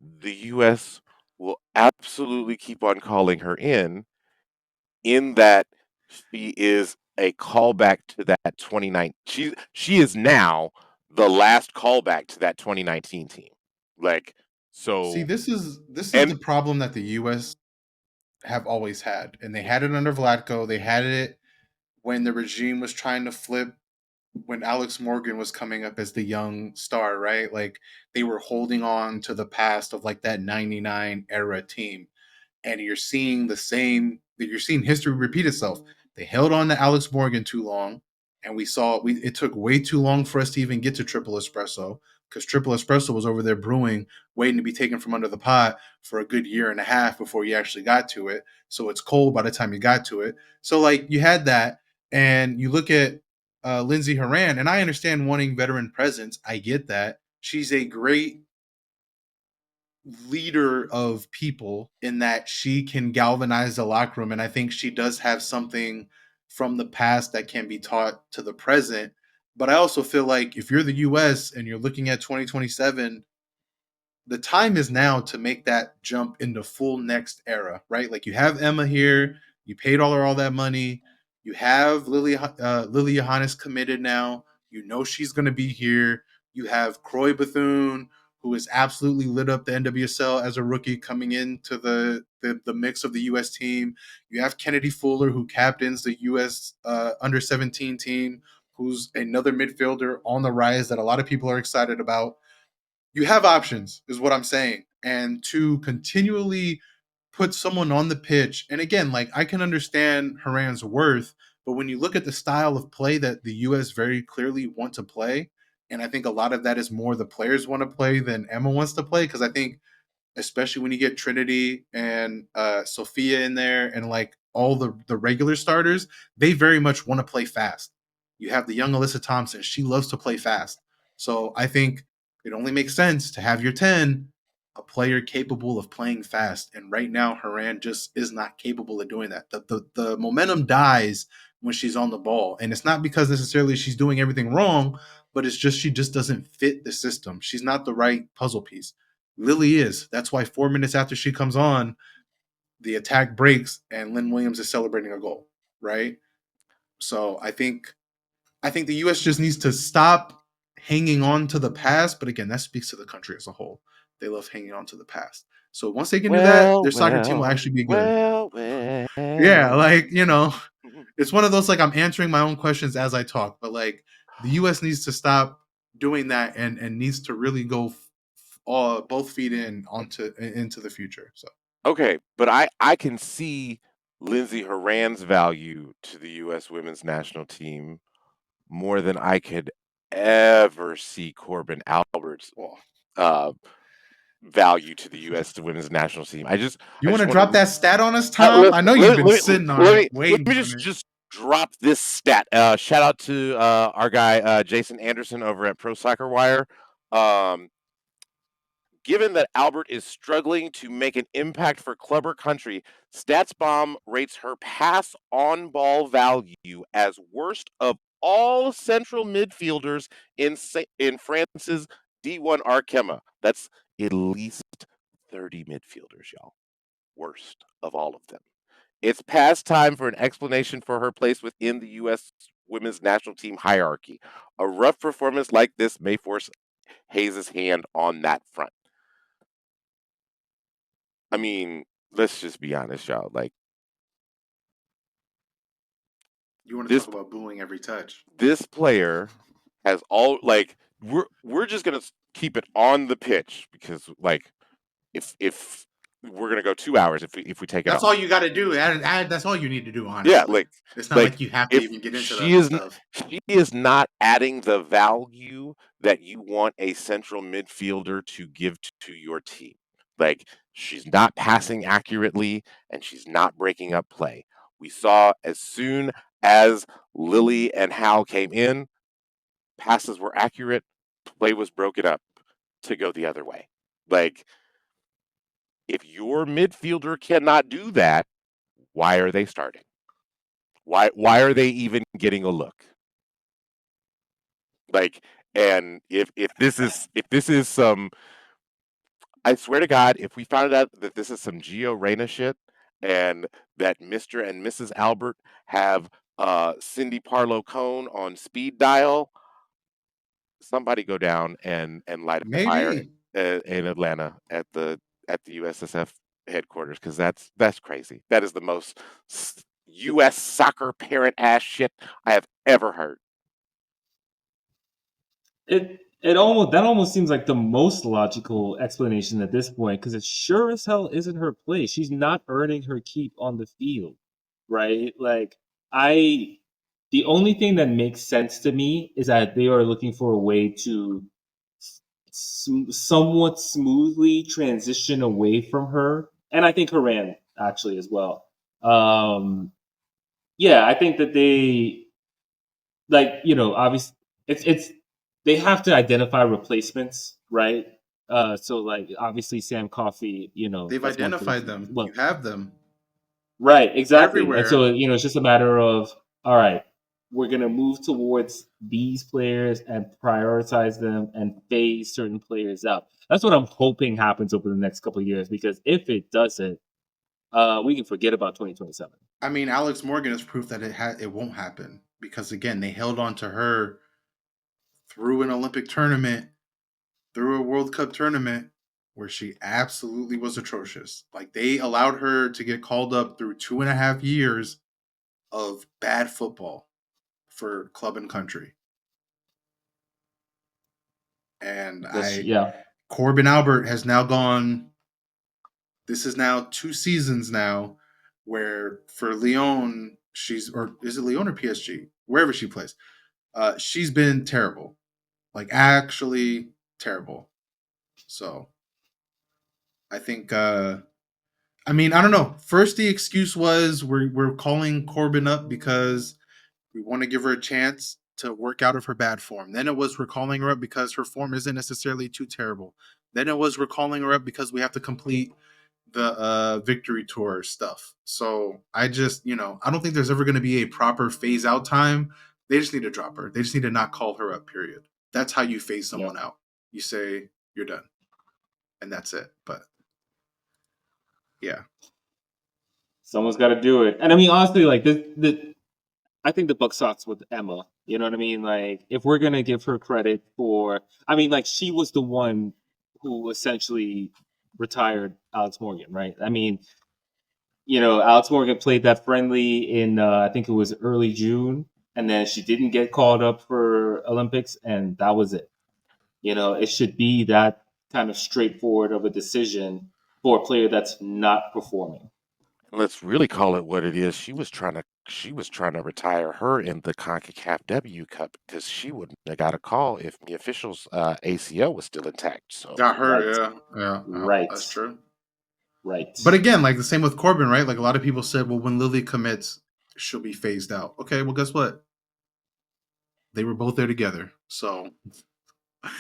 the U.S. will absolutely keep on calling her in that she is a callback to that 2019. She is now the last callback to that 2019 team. Like, see so, this is and the problem that the US have always had. And they had it under Vlatko. They had it when the regime was trying to flip when Alex Morgan was coming up as the young star, right? Like they were holding on to the past of like that 99 era team. And you're seeing history repeat itself. They held on to Alex Morgan too long, and it took way too long for us to even get to triple espresso because triple espresso was over there brewing, waiting to be taken from under the pot for a good year and a half before you actually got to it. So it's cold by the time you got to it. So like you had that, and you look at Lindsey Horan, and I understand wanting veteran presence. I get that. She's a great leader of people in that she can galvanize the locker room. And I think she does have something from the past that can be taught to the present. But I also feel like if you're the US and you're looking at 2027, the time is now to make that jump into full next era, right? Like you have Emma here, you paid all that money, you have Lily Johannes committed now, you know she's going to be here. You have Croy Bethune, who has absolutely lit up the NWSL as a rookie coming into the mix of the U.S. team. You have Kennedy Fuller, who captains the U.S. Under 17 team, who's another midfielder on the rise that a lot of people are excited about. You have options, is what I'm saying. And to continually put someone on the pitch, and again, like I can understand Haran's worth, but when you look at the style of play that the US very clearly want to play, and I think a lot of that is more the players want to play than Emma wants to play, because I think especially when you get Trinity and Sophia in there and like all the regular starters, they very much want to play fast. You have the young Alyssa Thompson; she loves to play fast. So I think it only makes sense to have your 10 a player capable of playing fast. And right now, Haran just is not capable of doing that. The momentum dies when she's on the ball, and it's not because necessarily she's doing everything wrong, but it's just she just doesn't fit the system. She's not the right puzzle piece. Lily is. That's why 4 minutes after she comes on, the attack breaks and Lynn Williams is celebrating a goal, right? So I think the US just needs to stop hanging on to the past. But again, that speaks to the country as a whole. They love hanging on to the past. So once they can do that, Well, their soccer team will well, actually be good. well, Yeah, well. like, it's one of those like I'm answering my own questions as I talk, but like the US needs to stop doing that and needs to really go both feet into the future. So Okay, but I can see Lindsey Horan's value to the U.S. women's national team more than I could ever see Corbin Albert's well, uh, value to the U.S. women's national team. you I want just to want drop to that stat on us, Tom? I know you've been sitting on it, let waiting me on it. just drop this stat. Shout out to our guy Jason Anderson over at Pro Soccer Wire. Um, Given that Albert is struggling to make an impact for club or country, StatsBomb rates her pass on ball value as worst of all central midfielders in France's D1 Arkema. That's at least 30 midfielders, y'all. Worst of all of them. It's past time for an explanation for her place within the U.S. women's national team hierarchy. A rough performance like this may force Hayes' hand on that front. I mean, let's just be honest, y'all. Like You want to this talk about booing every touch? this player has all like we're just gonna keep it on the pitch because like if we're gonna go 2 hours if we take it That's off. all you got to do. That's all you need to do. Yeah, Honestly, it's not like like you have to if even get into the she other is stuff. she is not adding the value that you want a central midfielder to give to your team. Like she's not passing accurately and she's not breaking up play. We saw as soon as Lily and Hal came in, passes were accurate, play was broken up to go the other way. Like if your midfielder cannot do that, why are they starting? Why are they even getting a look? Like, and if this is some, I swear to God, if we found out that this is some Gio Reyna shit, and that Mister and Mrs. Albert have Cindy Parlow Cone on speed dial, somebody go down and light a fire Maybe. in Atlanta at the USSF headquarters because that's crazy. That is the most U.S. soccer parent ass shit I have ever heard. it almost seems like the most logical explanation at this point, because it sure as hell isn't her place. She's not earning her keep on the field, right? Like I, the only thing that makes sense to me is that they are looking for a way to somewhat smoothly transition away from her, and I think Haran actually as well. Yeah, I think that they, like, obviously it's they have to identify replacements, right? So like obviously Sam Coffey, They've that's one for the identified them. well, You have them right, exactly. And everywhere. so it's just a matter of, all right, we're gonna move towards these players and prioritize them and phase certain players out. That's what I'm hoping happens over the next couple of years, because if it doesn't, we can forget about 2027. I mean, Alex Morgan is proof that it won't happen because again, they held on to her through an Olympic tournament, through a World Cup tournament where she absolutely was atrocious. Like they allowed her to get called up through 2.5 years of bad football for club and country. And Yeah. Corbin Albert has now gone. This is now 2 seasons now, where for Lyon, or is it Lyon or PSG? Wherever she plays, she's been terrible, like actually terrible. So I think, I mean, I don't know. First, the excuse was we're calling Corbin up because we want to give her a chance to work out of her bad form. Then it was we're calling her up because her form isn't necessarily too terrible. Then it was we're calling her up because we have to complete the victory tour stuff. So I just, I don't think there's ever going to be a proper phase out time. They just need to drop her. They just need to not call her up, period. That's how you phase someone out. You say you're done. And that's it. But yeah. Someone's got to do it. And I mean, honestly, like I think the buck stops with Emma. You know what I mean? Like, if we're gonna give her credit for, I mean, like she was the one who essentially retired Alex Morgan, right? I mean, Alex Morgan played that friendly in I think it was early June, and then she didn't get called up for Olympics, and that was it. It should be that kind of straightforward of a decision for a player that's not performing. Let's really call it what it is. She was trying to retire her in the CONCACAF W Cup because she wouldn't have got a call if the officials ACL was still intact. So Got her, Right, yeah. Yeah, right, that's true. right. But again, like the same with Corbin, right? Like a lot of people said, well, when Lily commits, she'll be phased out. Okay, well, guess what? They were both there together. So,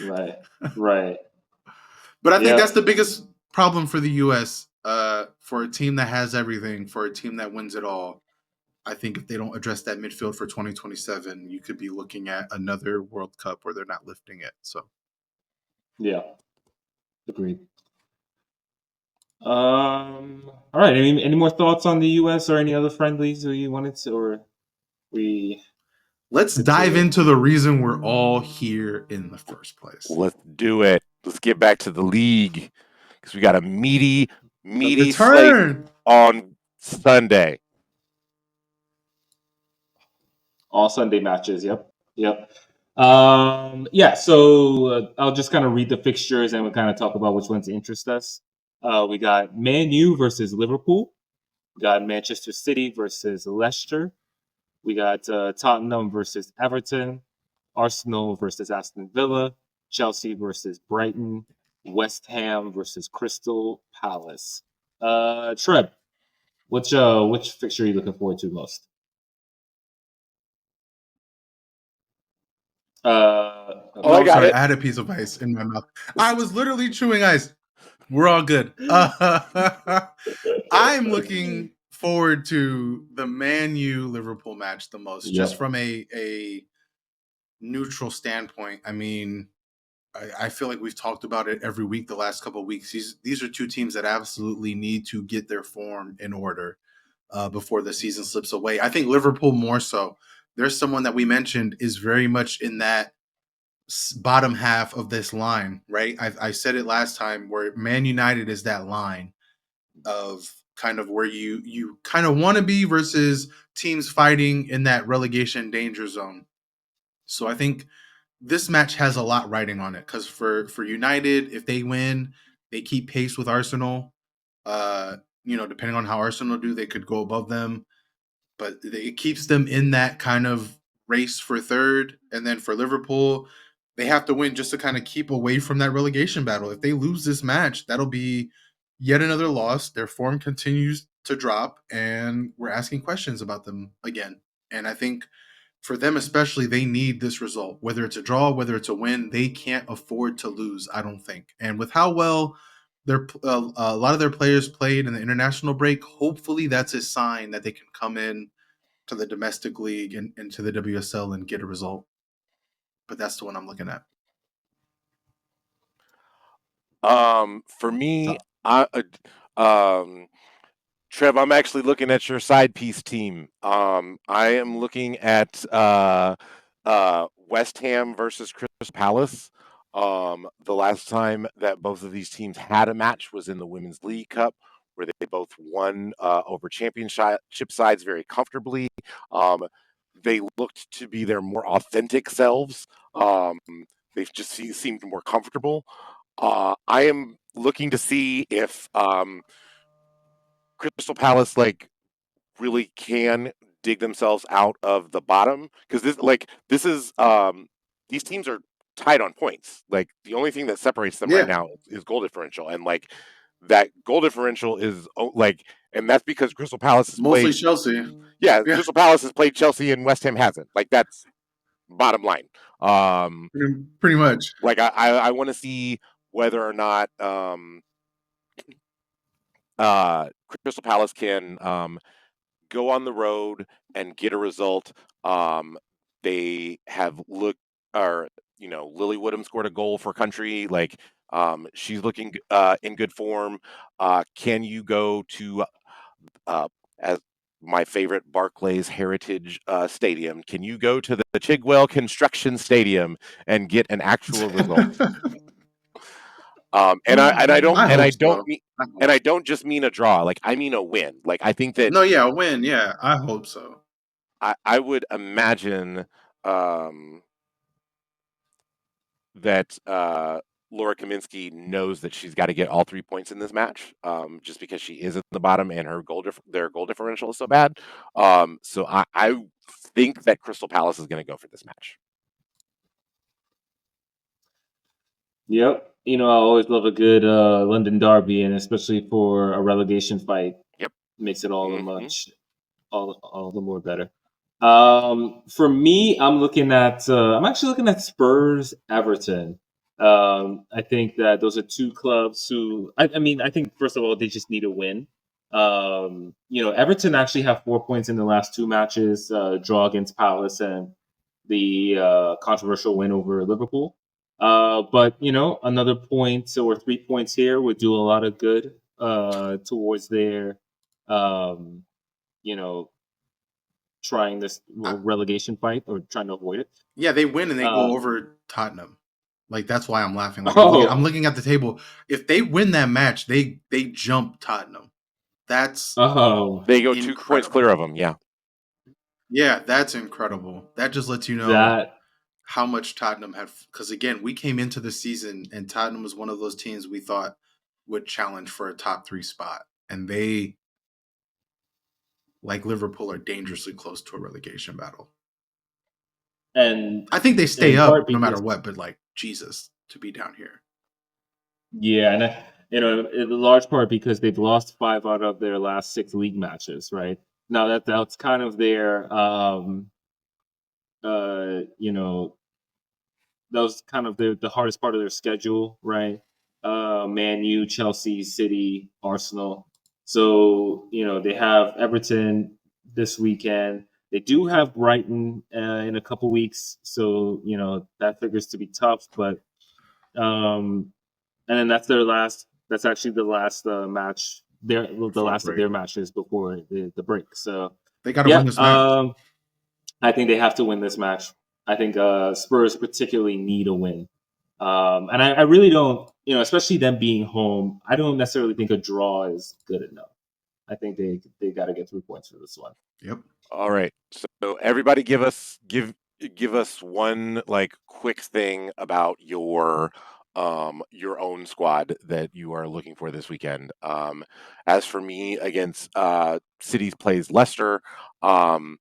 Right. Right. but I think that's Yep. the biggest problem for the U.S. For a team that has everything, for a team that wins it all. I think if they don't address that midfield for 2027, you could be looking at another World Cup where they're not lifting it. So, Yeah. Agreed. All right. Any more thoughts on the U.S. or any other friendlies you wanted to, or we let's good dive to? into the reason we're all here in the first place. let's do it. Let's get back to the league because we got a The meaty slate return. on Sunday. All Sunday matches. Yep. Yep. Yeah. So I'll just kind of read the fixtures and we'll kind of talk about which ones interest us. We got Man U versus Liverpool. We got Manchester City versus Leicester. We got Tottenham versus Everton, Arsenal versus Aston Villa, Chelsea versus Brighton, West Ham versus Crystal Palace. Treb, which fixture are you looking forward to most? Oh, I Oh, got sorry. it. I had a piece of ice in my mouth. I was literally chewing ice. We're all good. I'm looking forward to the Man U Liverpool match the most, just Yep. from a neutral standpoint. I mean, I feel like we've talked about it every week the last couple of weeks. These are two teams that absolutely need to get their form in order before the season slips away. I think Liverpool more so. There's someone that we mentioned is very much in that bottom half of this line, right? I said it last time where Man United is that line of kind of where you kind of want to be versus teams fighting in that relegation danger zone. So I think this match has a lot riding on it because for United, if they win, they keep pace with Arsenal. Depending on how Arsenal do, they could go above them, but it keeps them in that kind of race for third. And then for Liverpool, they have to win just to kind of keep away from that relegation battle. If they lose this match, that'll be yet another loss. Their form continues to drop, and we're asking questions about them again. And I think for them especially, they need this result. Whether it's a draw, whether it's a win, they can't afford to lose, I don't think. And with how well a lot of their players played in the international break, hopefully that's a sign that they can come in to the domestic league and to the WSL and get a result. But that's the one I'm looking at. For me, Treb, I'm actually looking at your side piece team. I am looking at West Ham versus Crystal Palace. The last time that both of these teams had a match was in the Women's League Cup, where they both won over championship sides very comfortably. Um, they looked to be their more authentic selves. They've just seemed more comfortable. I am looking to see if Crystal Palace really can dig themselves out of the bottom, because this is these teams are tied on points. Like the only thing that separates them right Yeah, now is goal differential, and that goal differential is and that's because Crystal Palace has mostly played. Chelsea. Yeah, Yeah, Crystal Palace has played Chelsea and West Ham hasn't. Like that's bottom line. Um, pretty much. I want to see whether or not Crystal Palace can go on the road and get a result. They have looked, or Lily Woodham scored a goal for country. She's looking in good form. Can you go to as my favorite Barclays Heritage Stadium? Can you go to the Chigwell Construction Stadium and get an actual result? And I don't I and hope I don't so. mean I and hope I so. don't just mean a draw. Like I mean a win. Like I think that No, yeah, a win. Yeah, I hope so. I would imagine um, that Laura Kaminsky knows that she's got to get all 3 points in this match, just because she is at the bottom and their goal differential is so bad. So I think that Crystal Palace is going to go for this match. Yep. I always love a good London derby, and especially for a relegation fight, Yep. makes it all the Hmm. much all the more better. For me, I'm actually looking at Spurs Everton. I think that those are two clubs who I mean I think first of all they just need a win. Everton actually have 4 points in the last two matches, draw against Palace and the controversial win over Liverpool. But another point or 3 points here would do a lot of good towards their um, you know trying this I, relegation fight or trying to avoid it. yeah, they win and they Uh, go over Tottenham. Like that's why I'm laughing. Like I'm oh, looking at the table. If they win that match, they jump Tottenham. That's oh, They go 2 points clear incredible. of them. Yeah. Yeah, that's incredible. That just lets you know that how much Tottenham had. Because again, we came into the season and Tottenham was one of those teams we thought would challenge for a top 3 spot, and they, like Liverpool, are dangerously close to a relegation battle. and I think they stay in part up no matter because what, but like Jesus to be down here. yeah, and in large part because they've lost 5 out of their last 6 league matches. Right now, that's kind of their uh, you know, that was kind of the hardest part of their schedule, right? Man U, Chelsea, City, Arsenal. So they have Everton this weekend. They do have Brighton in a couple weeks, so that figures to be tough. But and then that's their last. That's actually the last match. The Before the last of break, their matches before the break. So they got to win yeah, this match. I think they have to win this match. I think Spurs particularly need a win. And I really don't, especially them being home, I don't necessarily think a draw is good enough. I think they got to get 3 points for this one. Yep. All right. So everybody give give us one like quick thing about your own squad that you are looking for this weekend. As for me, against City plays Leicester, um,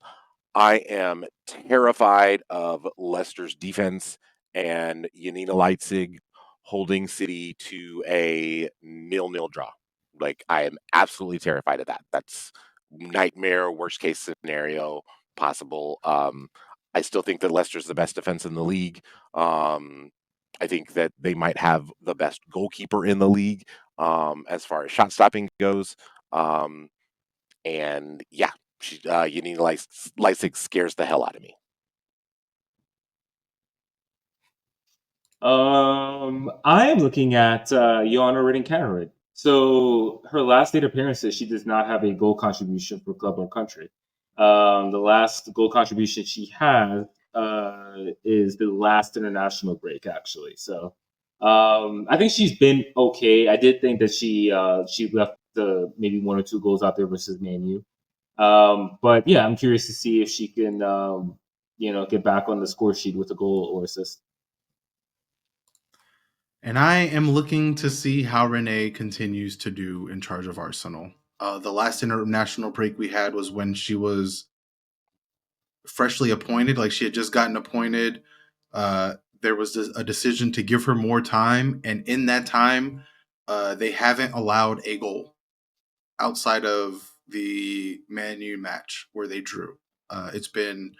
I am terrified of Leicester's defense and Yanina Leitzig holding City to a 0-0 draw. Like, I am absolutely terrified of that. That's nightmare, worst case scenario possible. I still think that Leicester's the best defense in the league. I think that they might have the best goalkeeper in the league as far as shot stopping goes. Um, and yeah, Yanina Leipzig scares the hell out of me. I am looking at Joanna Redding Cannerud. So her last 8 appearances, she does not have a goal contribution for club or country. The last goal contribution she has is the last international break, actually. So I think she's been okay. I did think that she left maybe 1 or 2 goals out there versus Man U. But yeah, I'm curious to see if she can get back on the score sheet with a goal or assist. And I am looking to see how Renee continues to do in charge of Arsenal. The last international break we had was when she was freshly appointed, like she had just gotten appointed. There was a decision to give her more time, and in that time, they haven't allowed a goal outside of the Man U match where they drew. It's been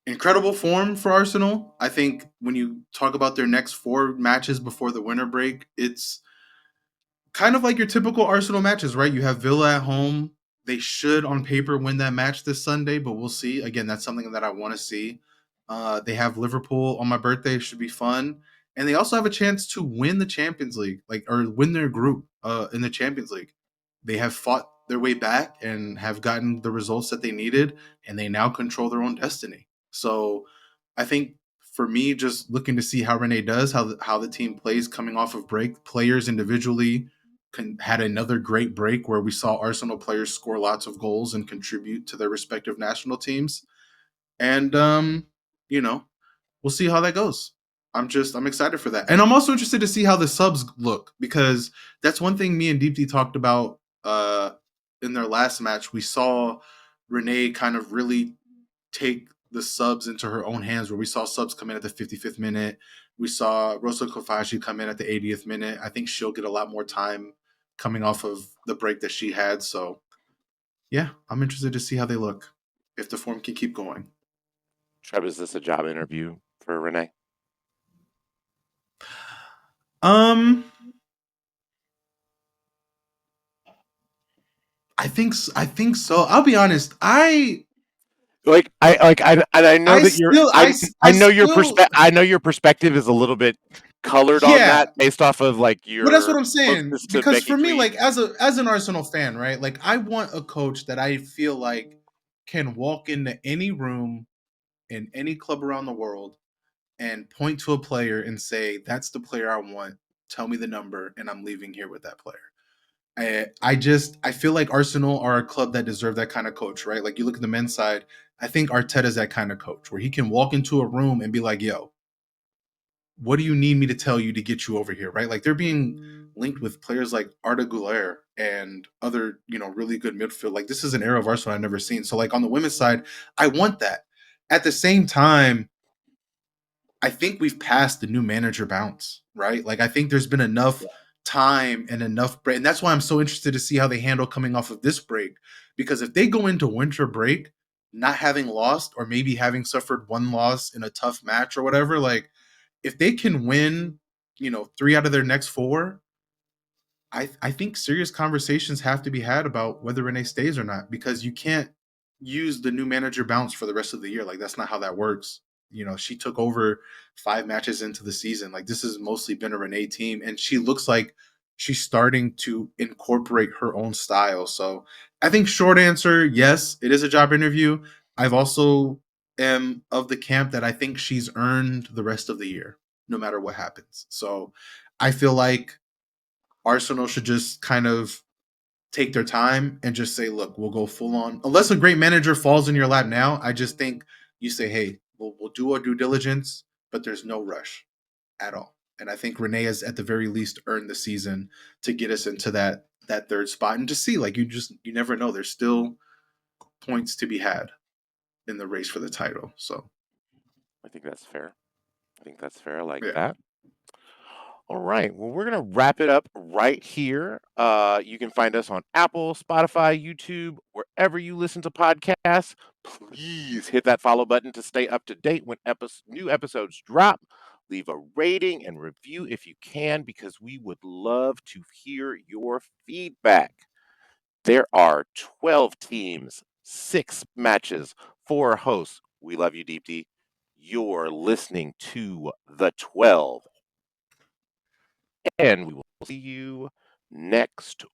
incredible form for Arsenal. I think when you talk about their next 4 matches before the winter break, it's kind of like your typical Arsenal matches, right? You have Villa at home. They should, on paper, win that match this Sunday, but we'll see. Again, that's something that I want to see. They have Liverpool on my birthday. Should be fun. And they also have a chance to win the Champions League, or win their group in the Champions League. They have fought their way back and have gotten the results that they needed, and they now control their own destiny. So I think for me, just looking to see how Renee does, how the team plays coming off of break, players individually had another great break where we saw Arsenal players score lots of goals and contribute to their respective national teams. And you know, we'll see how that goes. I'm excited for that. And I'm also interested to see how the subs look, because that's one thing me and Deepti talked about in their last match. We saw Renee kind of really take the subs into her own hands, where we saw subs come in at the 55th minute. We saw Rosa Kofashi come in at the 80th minute. I think she'll get a lot more time coming off of the break that she had. So, yeah, I'm interested to see how they look, if the form can keep going. Treb, is this a job interview for Renee? Um, I think so. I'll be honest. I know I that you're still I I know your still I know your perspective is a little bit colored on yeah. that based off of like But that's what your I'm saying. closest to Because Becky for me, Queen. like as an Arsenal fan, right? Like I want a coach that I feel like can walk into any room in any club around the world and point to a player and say, "That's the player I want. Tell me the number, and I'm leaving here with that player." I feel like Arsenal are a club that deserve that kind of coach, right? Like you look at the men's side, I think Arteta's that kind of coach where he can walk into a room and be like, "Yo, what do you need me to tell you to get you over here?" Right? Like they're being linked with players like Arda Güler and other, really good midfield. Like this is an era of Arsenal I've never seen. So like on the women's side, I want that. At the same time, I think we've passed the new manager bounce, right? Like I think there's been enough time and enough break. And that's why I'm so interested to see how they handle coming off of this break. Because if they go into winter break not having lost, or maybe having suffered one loss in a tough match or whatever, like if they can win, 3 out of their next 4, I think serious conversations have to be had about whether Renee stays or not, because you can't use the new manager bounce for the rest of the year. Like that's not how that works. She took over 5 matches into the season. Like this has mostly been a Renee team, and she looks like she's starting to incorporate her own style. So I think short answer, yes, it is a job interview. I've also am of the camp that I think she's earned the rest of the year, no matter what happens. So I feel like Arsenal should just kind of take their time and just say, look, we'll go full on. Unless a great manager falls in your lap now, I just think you say, hey, We'll do our due diligence, but there's no rush at all. And I think Renee has at the very least earned the season to get us into that third spot, and to see, like, you never know. There's still points to be had in the race for the title. So I think that's fair. I think that's fair. I like yeah. that. All right. Well, we're going to wrap it up right here. You can find us on Apple, Spotify, YouTube, wherever you listen to podcasts. Please hit that follow button to stay up to date when new episodes drop. Leave a rating and review if you can, because we would love to hear your feedback. There are 12 teams, 6 matches, 4 hosts. We love you, Deepti. You're listening to The 12, and we will see you next